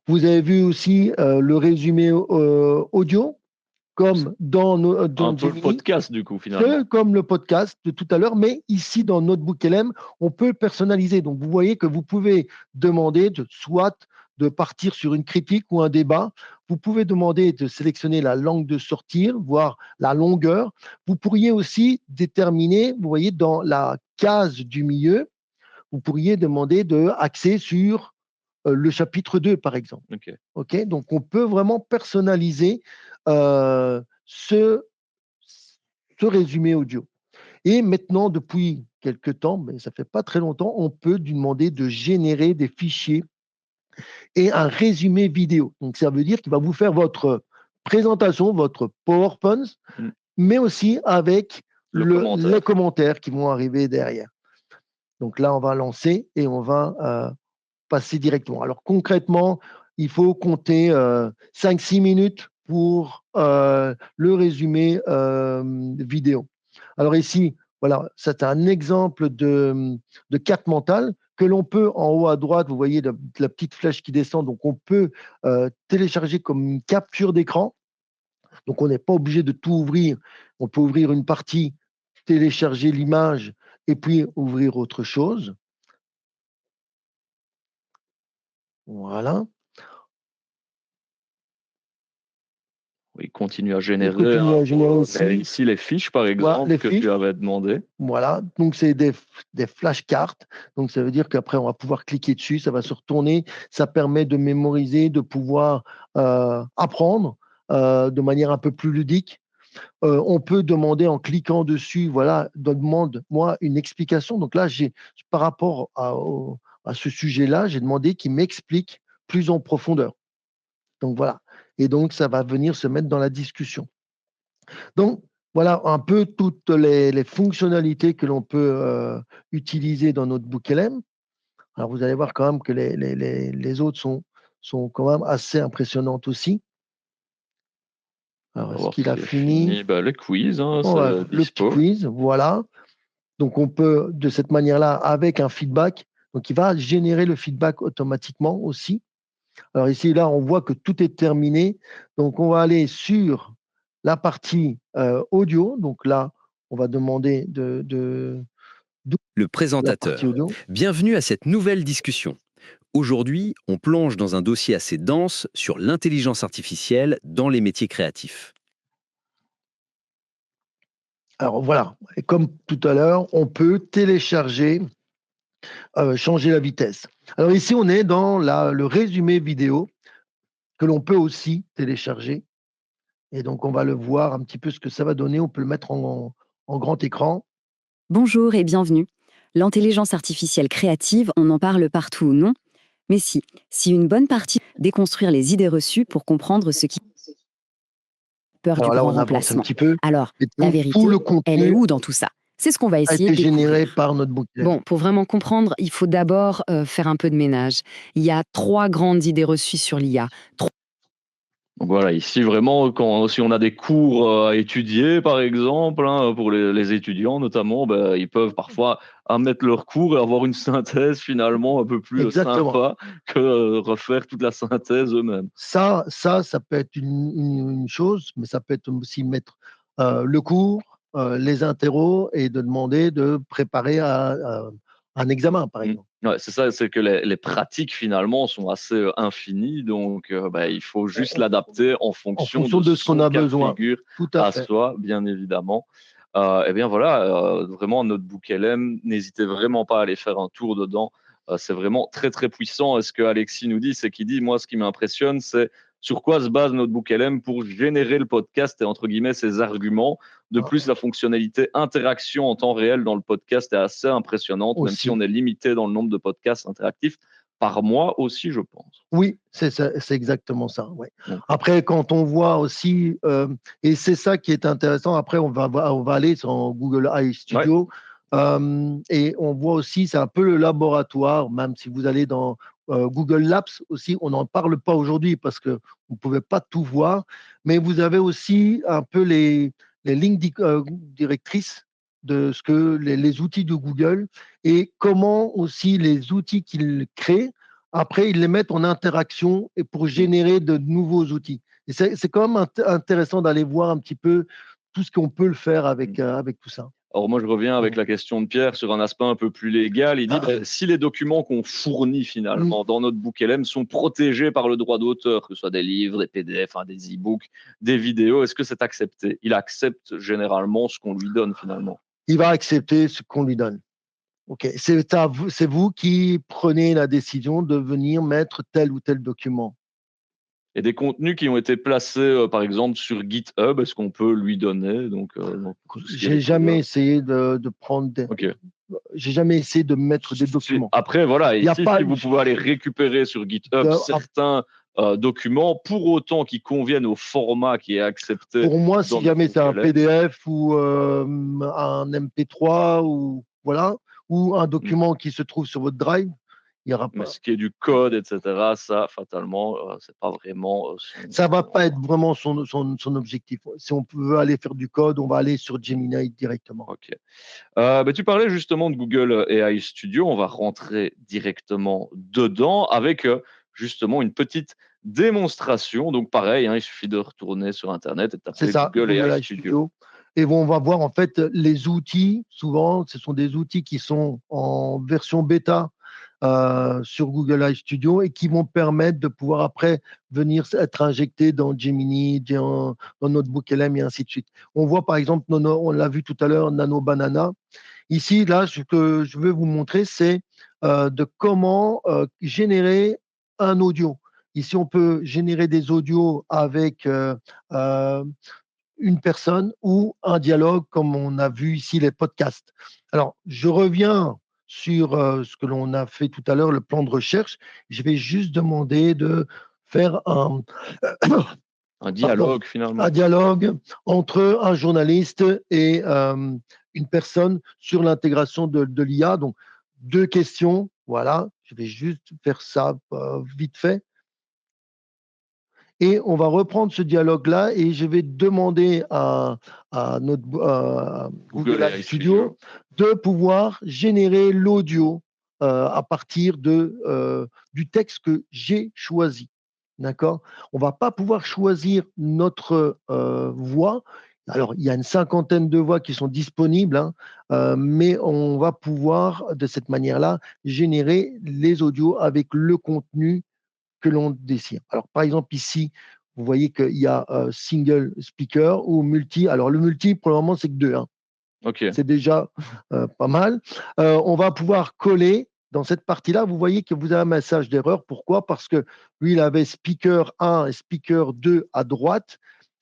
Vous avez vu aussi le résumé audio, comme dans un peu le podcast, du coup, finalement. Comme le podcast de tout à l'heure, mais ici, dans Notebook LM, on peut le personnaliser. Donc, vous voyez que vous pouvez demander soit de partir sur une critique ou un débat. Vous pouvez demander de sélectionner la langue de sortir, voire la longueur. Vous pourriez aussi déterminer, vous voyez, dans la case du milieu, vous pourriez demander de axer sur le chapitre 2, par exemple. OK? Donc, on peut vraiment personnaliser ce résumé audio. Et maintenant, depuis quelques temps, mais ça fait pas très longtemps, on peut lui demander de générer des fichiers et un résumé vidéo. Donc, ça veut dire qu'il va vous faire votre présentation, votre PowerPoint, mais aussi avec les commentaires qui vont arriver derrière. Donc là, on va lancer et on va passer directement. Alors concrètement, il faut compter 5-6 minutes pour le résumé vidéo. Alors ici, Voilà, c'est un exemple de carte mentale que l'on peut, en haut à droite, vous voyez la petite flèche qui descend, donc on peut télécharger comme une capture d'écran. Donc on n'est pas obligé de tout ouvrir. On peut ouvrir une partie, télécharger l'image et puis ouvrir autre chose. Voilà. Il continue à Il générer, continue à générer aussi. ici les fiches, par Voilà, exemple, les que fiches. tu avais demandé. Voilà, donc c'est des flashcards. Donc ça veut dire qu'après, on va pouvoir cliquer dessus, ça va se retourner. Ça permet de mémoriser, de pouvoir apprendre de manière un peu plus ludique. On peut demander en cliquant dessus, voilà, demande-moi une explication. Donc là, par rapport à ce sujet-là, j'ai demandé qu'il m'explique plus en profondeur. Donc voilà. Et donc, ça va venir se mettre dans la discussion. Donc, voilà un peu toutes les fonctionnalités que l'on peut utiliser dans notre BookLM. Alors, vous allez voir quand même que les autres sont quand même assez impressionnantes aussi. On Alors, va est-ce voir qu'il a s'il est fini? Le quiz, hein, On va c'est le petit dispo. quiz, voilà. Donc, on peut, de cette manière-là, avec un feedback, donc il va générer le feedback automatiquement aussi. Alors ici, là, on voit que tout est terminé. Donc, on va aller sur la partie audio. Donc là, on va demander Le la partie présentateur. audio. Bienvenue à cette nouvelle discussion. Aujourd'hui, on plonge dans un dossier assez dense sur l'intelligence artificielle dans les métiers créatifs. Alors voilà, et comme tout à l'heure, on peut télécharger, changer la vitesse. Alors ici, on est dans le résumé vidéo que l'on peut aussi télécharger. Et donc, on va le voir un petit peu ce que ça va donner. On peut le mettre en grand écran. Bonjour et bienvenue. L'intelligence artificielle créative, on en parle partout, non? Mais si une bonne partie déconstruire les idées reçues pour comprendre ce qui peur du Alors là, grand on avance un remplacement. petit peu. Alors, Et la donc, vérité, tout le elle est contenu où dans tout ça? C'est ce qu'on va a essayer été de généré découvrir. par notre BookLM. Bon, pour vraiment comprendre, il faut d'abord faire un peu de ménage. Il y a 3 grandes idées reçues sur l'IA. Donc voilà, ici vraiment, si on a des cours à étudier, par exemple, hein, pour les étudiants notamment, ben, ils peuvent parfois mettre leur cours et avoir une synthèse finalement un peu plus Exactement. sympa que refaire toute la synthèse eux-mêmes. Ça peut être une chose, mais ça peut être aussi mettre le cours, les interros et de demander de préparer un examen, par exemple. Ouais, c'est ça, c'est que les pratiques finalement sont assez infinies, donc il faut juste l'adapter en fonction de ce qu'on son a cas de besoin. figure Tout à à fait. soi, bien évidemment. Eh bien voilà, vraiment notre BookLM, n'hésitez vraiment pas à aller faire un tour dedans. C'est vraiment très très puissant. Et ce que Alexis nous dit, c'est qu'il dit, moi ce qui m'impressionne, c'est sur quoi se base notre BookLM pour générer le podcast et entre guillemets ses arguments. De plus, la fonctionnalité interaction en temps réel dans le podcast est assez impressionnante, même si Aussi. on est limité dans le nombre de podcasts interactifs par mois aussi, je pense. Oui, c'est exactement ça. Ouais. Donc, Après, quand on voit aussi, et c'est ça qui est intéressant, après on va aller sur Google AI Studio, et on voit aussi, c'est un peu le laboratoire, même si vous allez dans Google Labs aussi, on n'en parle pas aujourd'hui parce que vous ne pouvez pas tout voir, mais vous avez aussi un peu les lignes directrices de ce que les outils de Google et comment aussi les outils qu'ils créent après, ils les mettent en interaction et pour générer de nouveaux outils. Et c'est quand même intéressant d'aller voir un petit peu tout ce qu'on peut le faire avec tout ça. alors moi, je reviens avec la question de Pierre sur un aspect un peu plus légal. Il dit, si les documents qu'on fournit finalement dans notre BookLM sont protégés par le droit d'auteur, que ce soit des livres, des PDF, des e-books, des vidéos, est-ce que c'est accepté? Il accepte généralement ce qu'on lui donne finalement. Il va accepter ce qu'on lui donne. Ok, c'est vous qui prenez la décision de venir mettre tel ou tel document. Et des contenus qui ont été placés, par exemple, sur GitHub, est-ce qu'on peut lui donner J'ai jamais essayé de prendre j'ai jamais essayé de mettre des documents. Après, voilà, Il y a ici, pas si vous pouvez aller récupérer sur GitHub certains documents, pour autant qu'ils conviennent au format qui est accepté. Pour moi, si jamais c'est un PDF ou un MP3 ou voilà, ou un document qui se trouve sur votre Drive, Il y aura Mais pas. ce qui est du code, etc., ça, fatalement, c'est pas vraiment Ça va pas être vraiment son objectif. Si on veut aller faire du code, on va aller sur Gemini directement. Ok. Tu parlais justement de Google AI Studio. On va rentrer directement dedans avec justement une petite démonstration. Donc pareil, hein, il suffit de retourner sur Internet et de C'est taper ça, Google Google AI AI Studio. Studio. Et on va voir en fait les outils. Souvent, ce sont des outils qui sont en version bêta sur Google AI Studio et qui vont permettre de pouvoir après venir être injectés dans Gemini, dans Notebook LM et ainsi de suite. On voit par exemple, on l'a vu tout à l'heure, Nano Banana. Ici, là, ce que je veux vous montrer, c'est de comment générer un audio. Ici, on peut générer des audios avec euh, une personne ou un dialogue, comme on a vu ici les podcasts. Alors, je reviens sur ce que l'on a fait tout à l'heure, le plan de recherche. Je vais juste demander de faire Un pardon, dialogue finalement. un dialogue entre un journaliste et une personne sur l'intégration de l'IA. Donc, 2 questions. Voilà, je vais juste faire ça vite fait. Et on va reprendre ce dialogue-là et je vais demander à notre Google AI Studio de pouvoir générer l'audio à partir du texte que j'ai choisi. D'accord? On va pas pouvoir choisir notre voix. Alors, il y a une 50aine de voix qui sont disponibles, hein, mais on va pouvoir, de cette manière-là, générer les audios avec le contenu que l'on désire. Alors, par exemple, ici, vous voyez qu'il y a single speaker ou multi. Alors, le multi, pour le moment, c'est que 2. Hein. Ok. C'est déjà pas mal. On va pouvoir coller dans cette partie-là. Vous voyez que vous avez un message d'erreur. Pourquoi? Parce que lui, il avait speaker 1 et speaker 2 à droite,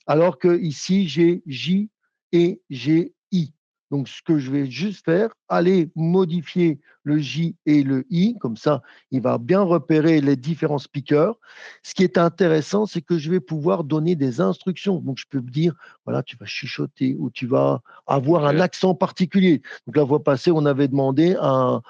alors que ici, j'ai J et j'ai I. Donc, ce que je vais juste faire, aller modifier le J et le I, comme ça, il va bien repérer les différents speakers. Ce qui est intéressant, c'est que je vais pouvoir donner des instructions. Donc, je peux me dire, voilà, tu vas chuchoter ou tu vas avoir un accent particulier. Donc, la fois passée, on avait demandé un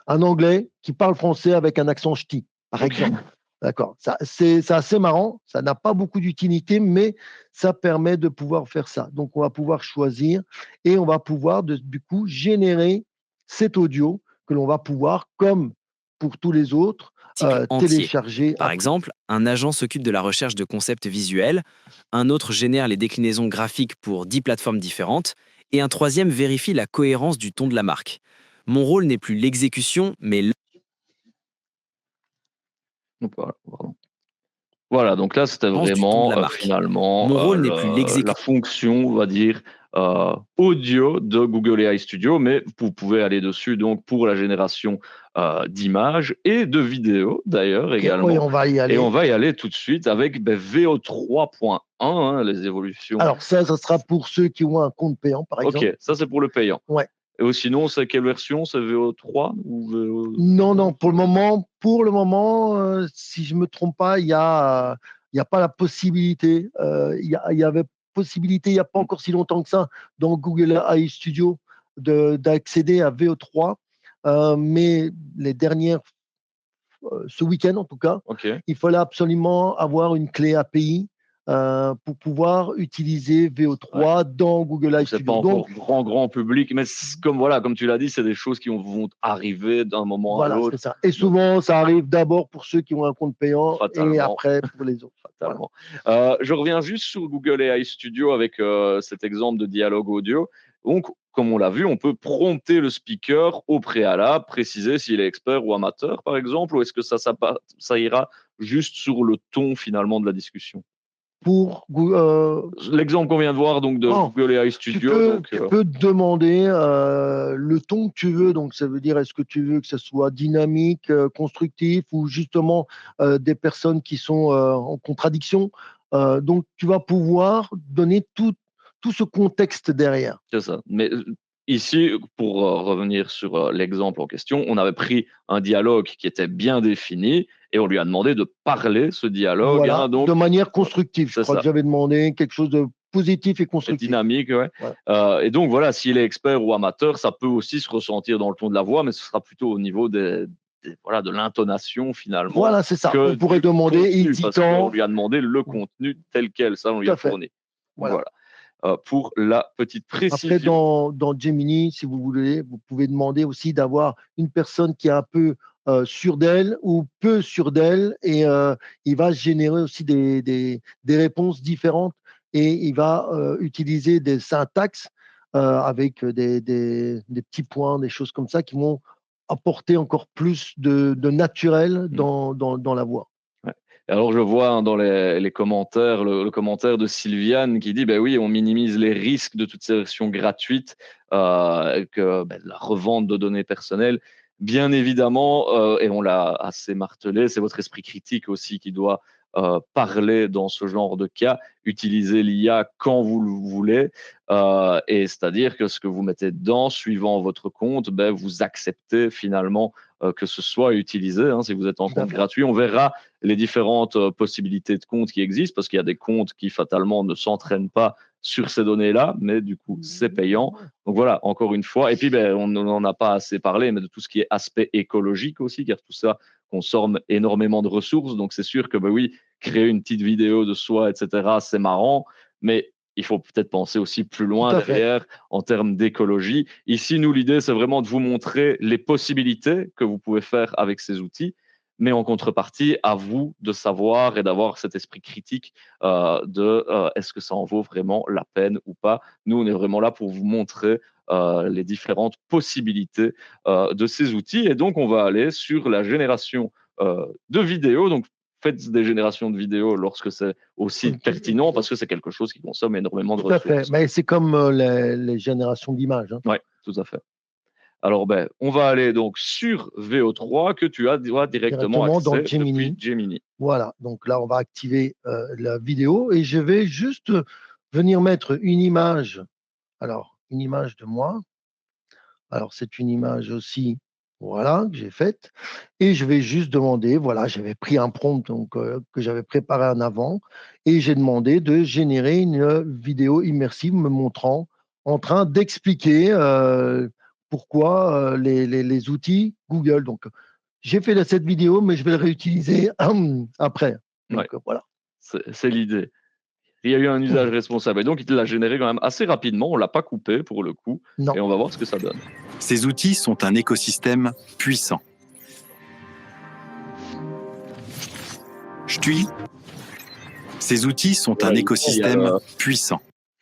anglais qui parle français avec un accent ch'ti, par exemple. D'accord. C'est assez marrant. Ça n'a pas beaucoup d'utilité, mais ça permet de pouvoir faire ça. Donc, on va pouvoir choisir et on va pouvoir, du coup, générer cet audio que l'on va pouvoir, comme pour tous les autres, entier. télécharger. Par exemple, un agent s'occupe de la recherche de concepts visuels, un autre génère les déclinaisons graphiques pour 10 plateformes différentes, et un troisième vérifie la cohérence du ton de la marque. Mon rôle n'est plus l'exécution, mais Voilà, donc là, c'était du ton de vraiment la marque. finalement Mon rôle n'est plus la l'exécution. fonction, on va dire, audio de Google AI Studio, mais vous pouvez aller dessus donc pour la génération d'images et de vidéos d'ailleurs également. Oui, on va y aller. Et on va y aller tout de suite avec VO 3.1, hein, les évolutions. Alors ça sera pour ceux qui ont un compte payant, par exemple. Ok, ça c'est pour le payant. Ouais. Et sinon, c'est quelle version? C'est VO3 ou VO... Non, pour le moment, si je me trompe pas, il y a pas la possibilité. Il y avait possibilité il n'y a pas encore si longtemps que ça dans Google AI Studio d'accéder à VO3, mais les dernières, ce week-end en tout cas, il fallait absolument avoir une clé API. Pour pouvoir utiliser VO3 dans Google AI C'est Studio. pas encore grand public, mais comme tu l'as dit, c'est des choses qui vont arriver d'un moment à l'autre. C'est ça. Et souvent, ça arrive d'abord pour ceux qui ont un compte payant et après pour les autres. Fatalement. Je reviens juste sur Google AI Studio avec cet exemple de dialogue audio. Donc, comme on l'a vu, on peut prompter le speaker au préalable, préciser s'il est expert ou amateur, par exemple, ou est-ce que ça ira juste sur le ton finalement de la discussion? Pour l'exemple qu'on vient de voir donc de Google AI Studio. Tu peux demander le ton que tu veux. Donc, ça veut dire est-ce que tu veux que ce soit dynamique, constructif ou justement des personnes qui sont en contradiction. Donc, tu vas pouvoir donner tout ce contexte derrière. C'est ça. Mais ici, pour revenir sur l'exemple en question, on avait pris un dialogue qui était bien défini et on lui a demandé de parler ce dialogue. Voilà, de manière constructive. Je crois que j'avais demandé quelque chose de positif et C'est constructif. dynamique, ouais. Et donc voilà, s'il est expert ou amateur, ça peut aussi se ressentir dans le ton de la voix, mais ce sera plutôt au niveau voilà, de l'intonation finalement Voilà, c'est ça. que On pourrait du demander, il contenu, dit parce qu'on tant. lui a demandé le contenu tel quel, ça on lui Tout a à fait. fourni. Voilà. Voilà. Pour la petite Après, précision. dans Gemini, si vous voulez, vous pouvez demander aussi d'avoir une personne qui est un peu sûre d'elle ou peu sûre d'elle, et il va générer aussi des réponses différentes, et il va utiliser des syntaxes avec des petits points, des choses comme ça qui vont apporter encore plus de naturel dans la voix. Ouais. Et alors je vois dans les commentaires, le commentaire de Sylviane qui dit ben oui, on minimise les risques de toutes ces versions gratuites, que la revente de données personnelles. Bien évidemment, et on l'a assez martelé, c'est votre esprit critique aussi qui doit parler dans ce genre de cas. Utilisez l'IA quand vous le voulez, et c'est-à-dire que ce que vous mettez dedans, suivant votre compte, vous acceptez finalement que ce soit utilisé. Hein, si vous êtes en Tout à compte fait. gratuit, on verra les différentes possibilités de comptes qui existent, parce qu'il y a des comptes qui fatalement ne s'entraînent pas sur ces données-là, mais du coup, c'est payant. Donc voilà, encore une fois. Et puis, on n'en a pas assez parlé, mais de tout ce qui est aspect écologique aussi, car tout ça consomme énormément de ressources. Donc c'est sûr que, oui, créer une petite vidéo de soi, etc., c'est marrant, mais il faut peut-être penser aussi plus loin Tout à fait. derrière en termes d'écologie. Ici, nous, l'idée, c'est vraiment de vous montrer les possibilités que vous pouvez faire avec ces outils, mais en contrepartie, à vous de savoir et d'avoir cet esprit critique est-ce que ça en vaut vraiment la peine ou pas. Nous, on est vraiment là pour vous montrer les différentes possibilités de ces outils. Et donc, on va aller sur la génération de vidéos. Donc, faites des générations de vidéos lorsque c'est aussi Ok. pertinent, parce que c'est quelque chose qui consomme énormément de Tout à fait. ressources. Mais c'est comme les générations d'images. Hein. Oui, tout à fait. Alors, on va aller donc sur VO3 que tu as directement Directement dans accès Gemini. depuis Gemini. Voilà, donc là, on va activer la vidéo et je vais juste venir mettre une image. Alors, une image de moi. Alors, c'est une image aussi, voilà, que j'ai faite. Et je vais juste demander, voilà, j'avais pris un prompt donc, que j'avais préparé en avant, et j'ai demandé de générer une vidéo immersive me montrant en train d'expliquer pourquoi les outils Google. Donc, j'ai fait cette vidéo, mais je vais le réutiliser après. Donc, Ouais. voilà. C'est l'idée. Il y a eu un usage responsable. Et donc, il l'a généré quand même assez rapidement. On ne l'a pas coupé pour le coup. Non. Et on va voir ce que ça donne. Ces outils sont un écosystème puissant. Ch'tui. Ces outils sont un Ouais, écosystème il y a, puissant.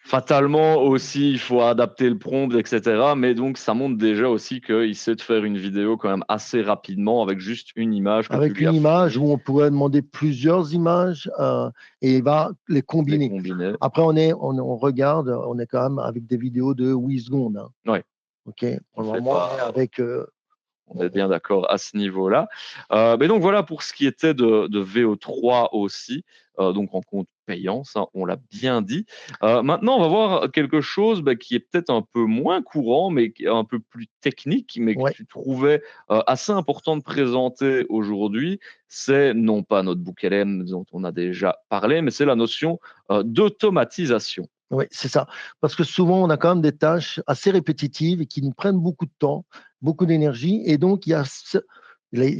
Fatalement aussi, il faut adapter le prompt, etc. Mais donc, ça montre déjà aussi qu'il sait de faire une vidéo quand même assez rapidement avec juste une image. Que Avec tu lui as une image fournie, où on pourrait demander plusieurs images et il va les les combiner. combiner. Après, on regarde, on est quand même avec des vidéos de 8 secondes. Hein. Ouais. OK. Pour le On fait moment, pas- on est avec. On est bien d'accord à ce niveau-là. Mais donc voilà pour ce qui était de VO3 aussi, donc en compte payant, ça on l'a bien dit. Maintenant, on va voir quelque chose qui est peut-être un peu moins courant, mais qui est un peu plus technique, mais que Ouais. tu trouvais assez important de présenter aujourd'hui. C'est non pas notre book LM dont on a déjà parlé, mais c'est la notion d'automatisation. Oui, c'est ça. Parce que souvent, on a quand même des tâches assez répétitives et qui nous prennent beaucoup de temps, beaucoup d'énergie. Et donc,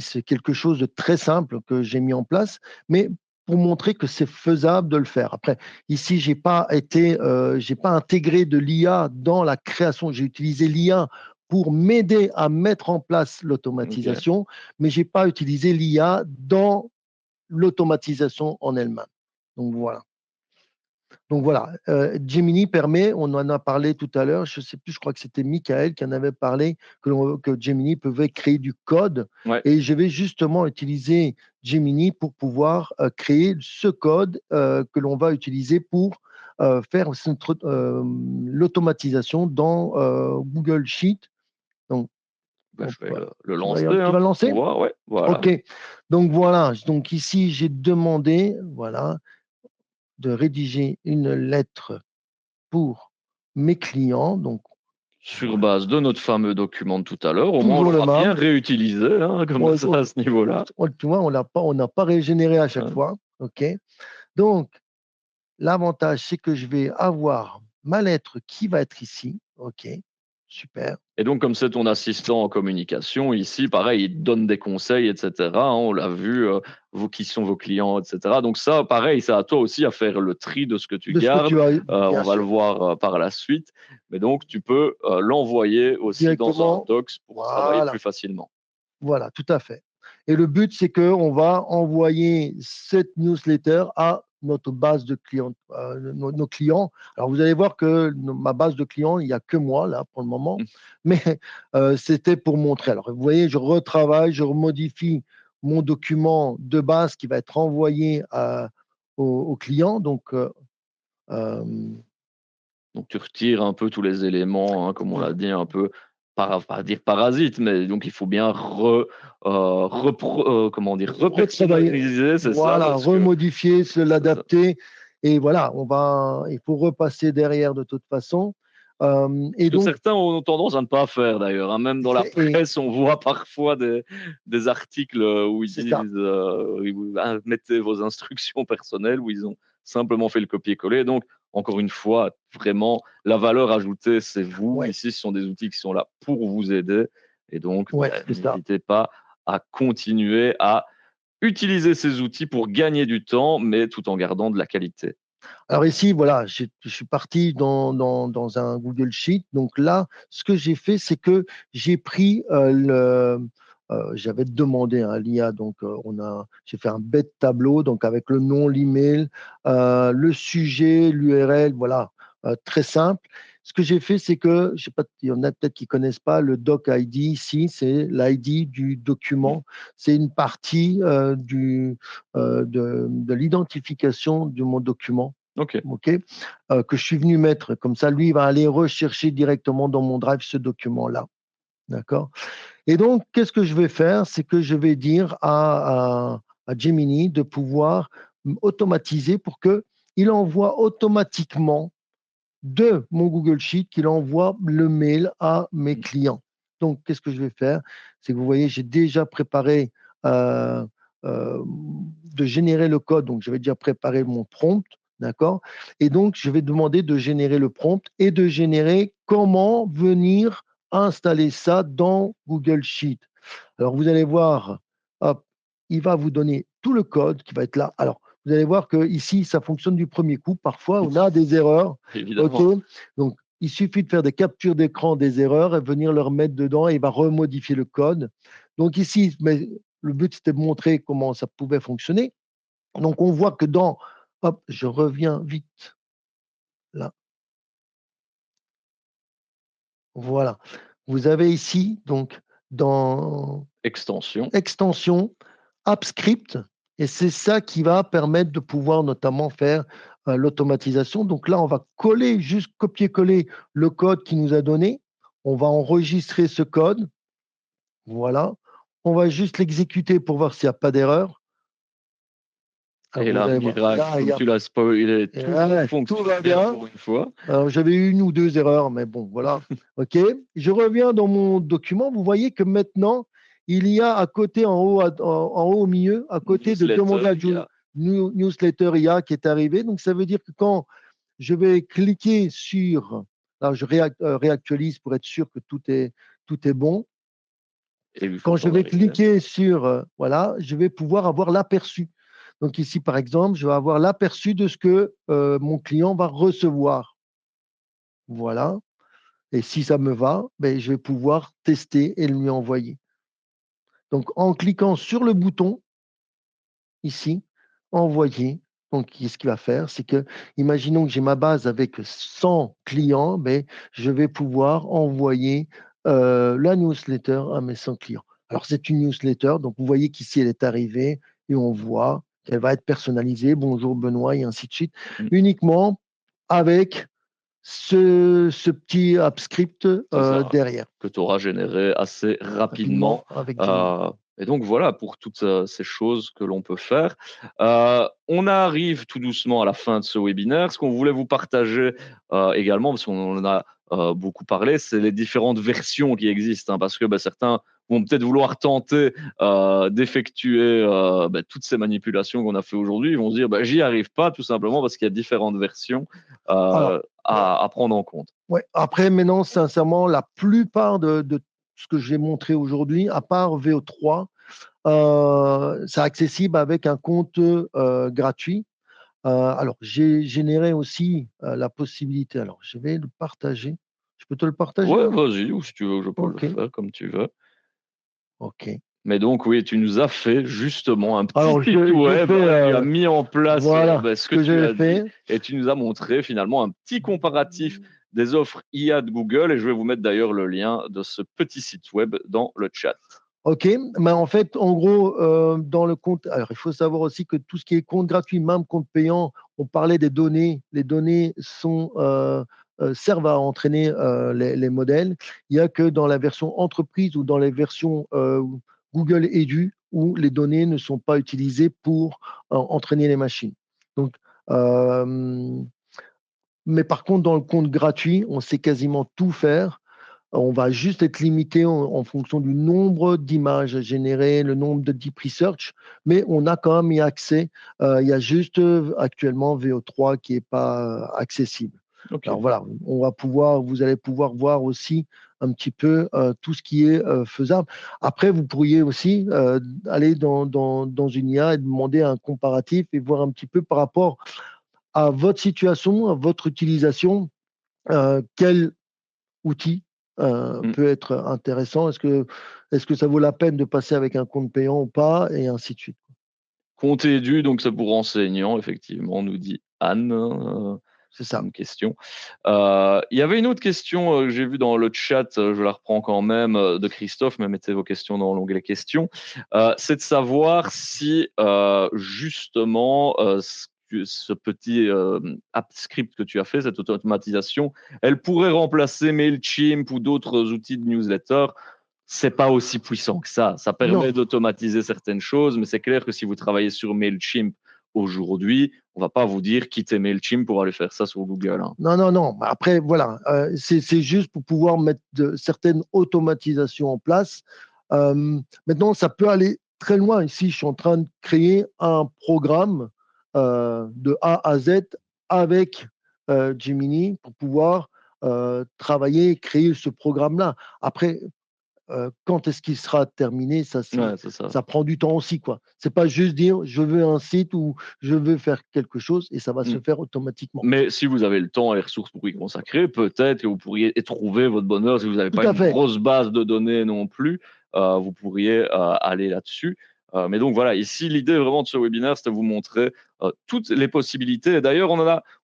c'est quelque chose de très simple que j'ai mis en place, mais pour montrer que c'est faisable de le faire. Après, ici, j'ai pas intégré de l'IA dans la création. J'ai utilisé l'IA pour m'aider à mettre en place l'automatisation, mais j'ai pas utilisé l'IA dans l'automatisation en elle-même. Donc voilà. Donc voilà, Gemini permet, on en a parlé tout à l'heure, je ne sais plus, je crois que c'était Michael qui en avait parlé, que Gemini pouvait créer du code. Ouais. Et je vais justement utiliser Gemini pour pouvoir créer ce code que l'on va utiliser pour faire l'automatisation dans Google Sheet. Donc, Je vais voilà. le lancer. Tu vas le lancer? Pour voir, ouais, voilà. OK. Donc voilà, donc ici j'ai demandé, voilà, de rédiger une lettre pour mes clients. Donc, Sur base de notre fameux document de tout à l'heure, au moins on toujours le l'aura bien même. réutilisé, hein, comme ça à ce niveau-là. Tu vois, on n'a pas régénéré à chaque Ouais. fois. OK. Donc, L'avantage, c'est que je vais avoir ma lettre qui va être ici. OK, super. Et donc, comme c'est ton assistant en communication, ici, pareil, il te donne des conseils, etc., hein, on l'a vu, qui sont vos clients, etc. Donc ça, pareil, c'est à toi aussi à faire le tri de ce que tu De ce que gardes. tu as, On bien va le sûr, voir par la suite. Mais donc, tu peux l'envoyer aussi dans un directement. docs pour travailler Voilà. plus facilement. Voilà, tout à fait. Et le but, c'est qu'on va envoyer cette newsletter à notre base de clients, nos clients. Alors, vous allez voir que ma base de clients, il n'y a que moi, là, pour le moment. Mmh. Mais c'était pour montrer. Alors, vous voyez, je retravaille, je remodifie mon document de base qui va être envoyé aux clients. Donc, euh, Donc, tu retires un peu tous les éléments, hein, comme on l'a dit, un peu, pas dire parasite, mais donc il faut bien comment dire, retravailler, repersonnaliser, c'est ça, voilà, parce que remodifier, se c'est ça. l'adapter. Et voilà, il faut repasser derrière de toute façon. Ce Et que donc, certains ont tendance à ne pas faire d'ailleurs, hein. Même dans la et presse, on voit parfois des articles où ils c'est ça. disent mettez vos instructions personnelles, où ils ont simplement fait le copier-coller. Donc, encore une fois, vraiment, la valeur ajoutée, c'est vous. Ouais, Ici, ce sont des outils qui sont là pour vous aider. Et donc, ouais, c'est ça. n'hésitez pas à continuer à utiliser ces outils pour gagner du temps, mais tout en gardant de la qualité. Alors ici, voilà, je suis parti dans un Google Sheet. Donc là, ce que j'ai fait, c'est que j'ai pris j'avais demandé à l'IA, donc j'ai fait un bête tableau, donc avec le nom, l'email, le sujet, l'URL, voilà, très simple. Ce que j'ai fait, c'est que, je sais pas, il y en a peut-être qui connaissent pas le doc ID ici, c'est l'ID du Mmh. document. C'est une partie de l'identification de mon document. OK. OK, que je suis venu mettre. Comme ça, lui, il va aller rechercher directement dans mon drive ce document-là. D'accord? Et donc, qu'est-ce que je vais faire? C'est que je vais dire à Gemini de pouvoir automatiser pour qu'il envoie automatiquement de mon Google Sheet, qu'il envoie le mail à mes Mmh. clients. Donc, qu'est-ce que je vais faire? C'est que vous voyez, j'ai déjà préparé euh, de générer le code. Donc, j'avais déjà préparé mon prompt. D'accord? Et donc, je vais demander de générer le prompt et de générer comment venir installer ça dans Google Sheet. Alors, vous allez voir, hop, il va vous donner tout le code qui va être là. Alors, vous allez voir que ici, ça fonctionne du premier coup. Parfois, on a des erreurs. OK? Évidemment. Donc, il suffit de faire des captures d'écran des erreurs et venir leur mettre dedans et il va remodifier le code. Donc, ici, mais le but, c'était de montrer comment ça pouvait fonctionner. Donc, on voit que hop, je reviens vite là. Voilà. Vous avez ici, donc, dans Extension. extension, AppScript, et c'est ça qui va permettre de pouvoir notamment faire l'automatisation. Donc là, on va coller, juste copier-coller le code qu'il nous a donné. On va enregistrer ce code. Voilà. On va juste l'exécuter pour voir s'il n'y a pas d'erreur. Alors Et vous là, allez voir, miracle, là, il y comme a, tu l'as spoilé, et tout ouais, tout fonctionne va bien bien. pour une fois. Alors, j'avais eu une ou deux erreurs, mais bon, voilà. OK. Je reviens dans mon document. Vous voyez que maintenant, il y a à côté, en haut, en haut au milieu, à côté de demander Newsletter, à il y a newsletter IA qui est arrivé. Donc, ça veut dire que quand je vais cliquer sur, là, je réactualise pour être sûr que tout est bon. et il Quand faut je t'en vais arriver. cliquer sur, voilà, je vais pouvoir avoir l'aperçu. Donc, ici, par exemple, je vais avoir l'aperçu de ce que mon client va recevoir. Voilà. Et si ça me va, ben, je vais pouvoir tester et le lui envoyer. Donc, en cliquant sur le bouton ici, envoyer, donc ce qu'il va faire, c'est que, imaginons que j'ai ma base avec 100 clients, ben, je vais pouvoir envoyer la newsletter à mes 100 clients. Alors, c'est une newsletter, donc vous voyez qu'ici, elle est arrivée et on voit qu'elle va être personnalisée. Bonjour Benoît et ainsi de suite, Mmh, uniquement avec ce petit AppScript c'est ça, derrière, que tu auras généré assez rapidement rapidement. avec Gemini. Heu et donc voilà pour toutes, ces choses que l'on peut faire. On arrive tout doucement à la fin de ce webinaire. Ce qu'on voulait vous partager, également, parce qu'on en a beaucoup parlé, c'est les différentes versions qui existent, hein, parce que certains vont peut-être vouloir tenter d'effectuer toutes ces manipulations qu'on a fait aujourd'hui. Ils vont se dire, j'y arrive pas, tout simplement parce qu'il y a différentes versions Alors, à prendre en compte. ouais. Après, maintenant, sincèrement, la plupart de ce que j'ai montré aujourd'hui, à part VO3, c'est accessible avec un compte gratuit. Alors, j'ai généré aussi la possibilité. Alors, je vais le partager. Je peux te le partager? Ouais, vas-y, ou si tu veux, je peux Ok, le faire comme tu veux. ok. Mais donc, oui, tu nous as fait justement un petit Alors, site j'ai web, fait, tu as mis en place voilà ce ce que que tu j'ai as dit fait. et tu nous as montré finalement un petit comparatif des offres IA de Google et je vais vous mettre d'ailleurs le lien de ce petit site web dans le chat. Ok, mais en fait, en gros, dans le compte, alors il faut savoir aussi que tout ce qui est compte gratuit, même compte payant, on parlait des données. Les données servent à entraîner les modèles. Il n'y a que dans la version entreprise ou dans les versions Google Edu où les données ne sont pas utilisées pour entraîner les machines. Donc, mais par contre, dans le compte gratuit, on sait quasiment tout faire. On va juste être limité en fonction du nombre d'images générées, le nombre de deep research, mais on a quand même y accès. Il y a juste actuellement VO3 qui n'est pas accessible. Ok. Alors voilà, vous allez pouvoir voir aussi un petit peu tout ce qui est faisable. Après, vous pourriez aussi aller dans une IA et demander un comparatif et voir un petit peu par rapport à votre situation, à votre utilisation, quel outil Mm. peut être intéressant. Est-ce que ça vaut la peine de passer avec un compte payant ou pas, et ainsi de suite. Compte édu, donc c'est pour enseignants, effectivement, nous dit Anne. C'est ça. Une question. Il y avait une autre question que j'ai vue dans le chat, je la reprends quand même, de Christophe, mais mettez vos questions dans l'onglet questions. C'est de savoir si justement ce petit app script que tu as fait, cette automatisation, elle pourrait remplacer Mailchimp ou d'autres outils de newsletter. C'est pas aussi puissant que ça. Ça permet Non, d'automatiser certaines choses, mais c'est clair que si vous travaillez sur Mailchimp aujourd'hui, on va pas vous dire quittez Mailchimp pour aller faire ça sur Google, hein. non, non, non. Après, voilà, c'est juste pour pouvoir mettre certaines automatisations en place. Maintenant, ça peut aller très loin. Ici, je suis en train de créer un programme de A à Z avec Gemini pour pouvoir travailler et créer ce programme-là. Après, quand est-ce qu'il sera terminé, Ouais, c'est ça. ça prend du temps aussi, quoi. C'est pas juste dire je veux un site ou je veux faire quelque chose et ça va se Mm. faire automatiquement. Mais si vous avez le temps et les ressources pour y consacrer, peut-être que vous pourriez y trouver votre bonheur. Si vous n'avez Tout pas à une fait. grosse base de données non plus, vous pourriez aller là-dessus. Mais donc voilà, ici, l'idée vraiment de ce webinaire, c'est de vous montrer toutes les possibilités. Et d'ailleurs,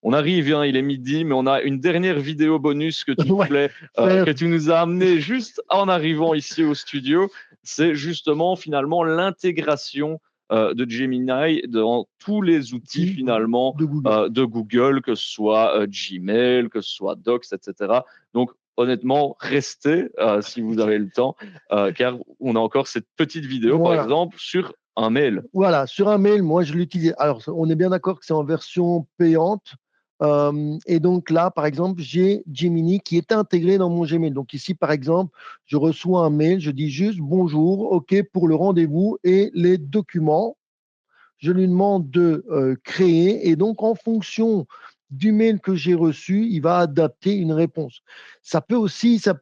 on arrive, hein, il est midi, mais on a une dernière vidéo bonus que tu Ouais, voulais, faire- que tu nous as amené juste en arrivant ici au studio. C'est justement finalement l'intégration de Gemini dans tous les outils outils finalement de Google. de Google, que ce soit Gmail, que ce soit Docs, etc. Donc, honnêtement, restez si vous avez le temps, car on a encore cette petite vidéo, par Voilà. exemple, sur un mail. Voilà, sur un mail, moi je l'utilise. Alors, on est bien d'accord que c'est en version payante. Et donc là, par exemple, j'ai Gemini qui est intégré dans mon Gmail. Donc ici, par exemple, je reçois un mail, je dis juste bonjour, OK pour le rendez-vous et les documents. Je lui demande de créer et donc en fonction du mail que j'ai reçu, il va adapter une réponse. Ça peut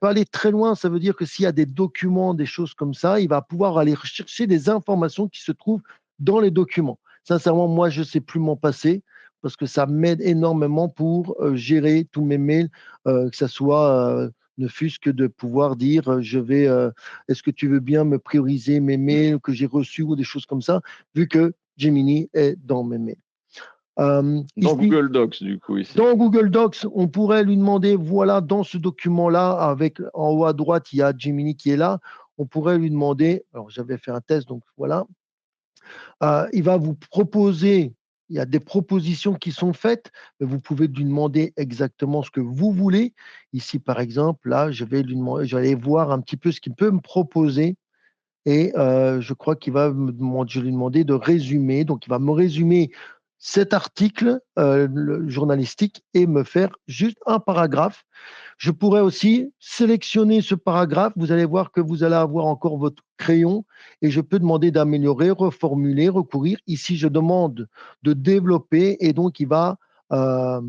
aller très loin. Ça veut dire que s'il y a des documents, des choses comme ça, il va pouvoir aller rechercher des informations qui se trouvent dans les documents. Sincèrement, moi, je ne sais plus m'en passer parce que ça m'aide énormément pour gérer tous mes mails, que ce soit ne fût-ce que de pouvoir dire est-ce que tu veux bien me prioriser mes mails que j'ai reçus ou des choses comme ça, vu que Gemini est dans mes mails. Dans Ici, Google Docs, du coup, ici. dans Google Docs, on pourrait lui demander, voilà, dans ce document-là, avec en haut à droite, il y a Gemini qui est là. On pourrait lui demander, alors j'avais fait un test, donc voilà, il va vous proposer, il y a des propositions qui sont faites, mais vous pouvez lui demander exactement ce que vous voulez. Ici, par exemple, là, je vais aller voir un petit peu ce qu'il peut me proposer. Et je crois qu'il va je vais lui demander de résumer. Donc, il va me résumer cet article journalistique et me faire juste un paragraphe. Je pourrais aussi sélectionner ce paragraphe. Vous allez voir que vous allez avoir encore votre crayon et je peux demander d'améliorer, reformuler, recourir. Ici, je demande de développer et donc il va euh,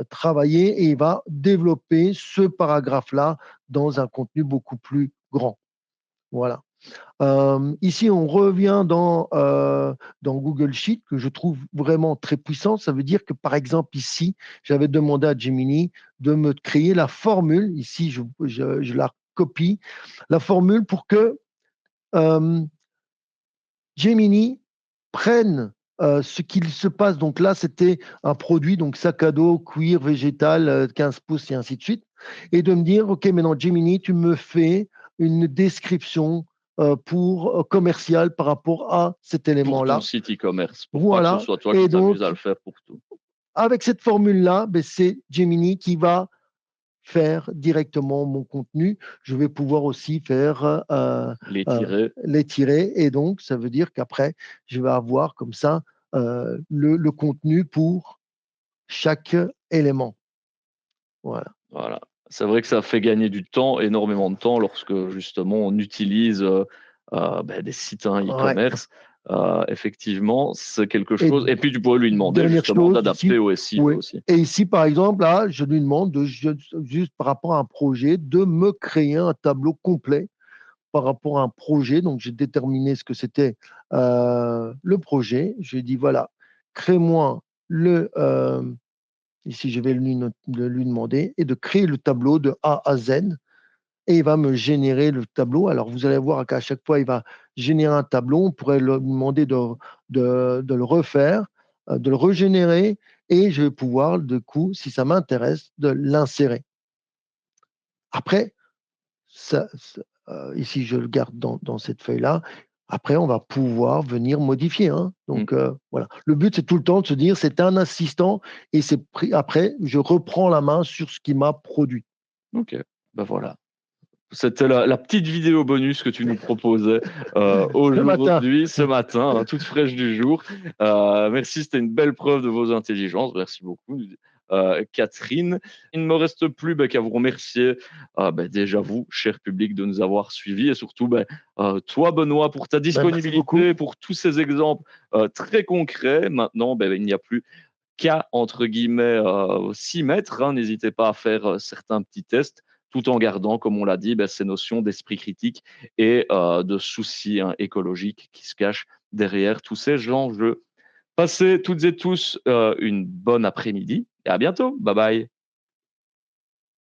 travailler et il va développer ce paragraphe-là dans un contenu beaucoup plus grand. Voilà. Ici, on revient dans Google Sheet, que je trouve vraiment très puissant. Ça veut dire que, par exemple, ici, j'avais demandé à Gemini de me créer la formule. Ici, je la copie. La formule pour que Gemini prenne ce qu'il se passe. Donc là, c'était un produit, donc sac à dos, cuir, végétal, 15 pouces et ainsi de suite. Et de me dire, OK, maintenant, Gemini, tu me fais une description pour commercial par rapport à cet Pour ton élément-là. site e-commerce, pour pas que Voilà. ce soit toi Et qui t'amuses donc, à le faire pour tout. avec cette formule-là, ben, c'est Gemini qui va faire directement mon contenu. Je vais pouvoir aussi faire Les tirer. les tirer. Et donc, ça veut dire qu'après, je vais avoir comme ça le contenu pour chaque élément. Voilà. Voilà. C'est vrai que ça fait gagner du temps, énormément de temps, lorsque justement on utilise des sites Ouais. e-commerce. Effectivement, c'est quelque Et chose. Et puis tu pourrais lui demander dernière justement chose d'adapter ici, au SEO oui. aussi. Et ici, par exemple, là, je lui demande juste par rapport à un projet de me créer un tableau complet par rapport à un projet. Donc, j'ai déterminé ce que c'était le projet. Je lui ai dit, voilà, crée-moi ici, je vais lui demander, et de créer le tableau de A à Z. Et il va me générer le tableau. Alors, vous allez voir qu'à chaque fois, il va générer un tableau. On pourrait lui demander de le refaire, de le régénérer, et je vais pouvoir, du coup, si ça m'intéresse, de l'insérer. Après, ici, je le garde dans cette feuille-là. Après, on va pouvoir venir modifier. Hein. Donc, voilà. Le but, c'est tout le temps de se dire, c'est un assistant et après, je reprends la main sur ce qui m'a produit. Ok, ben voilà. C'était la petite vidéo bonus que tu nous proposais aujourd'hui, ce matin, hein, toute fraîche du jour. Merci, c'était une belle preuve de vos intelligences. Merci beaucoup, Catherine. Il ne me reste plus qu'à vous remercier, déjà vous, cher public, de nous avoir suivis et surtout toi, Benoît, pour ta disponibilité, pour tous ces exemples très concrets. Maintenant, il n'y a plus qu'à, entre guillemets, s'y mettre. Hein. N'hésitez pas à faire certains petits tests, tout en gardant, comme on l'a dit, ces notions d'esprit critique et de soucis écologiques qui se cachent derrière tous ces enjeux. Passez toutes et tous une bonne après-midi et à bientôt. Bye bye.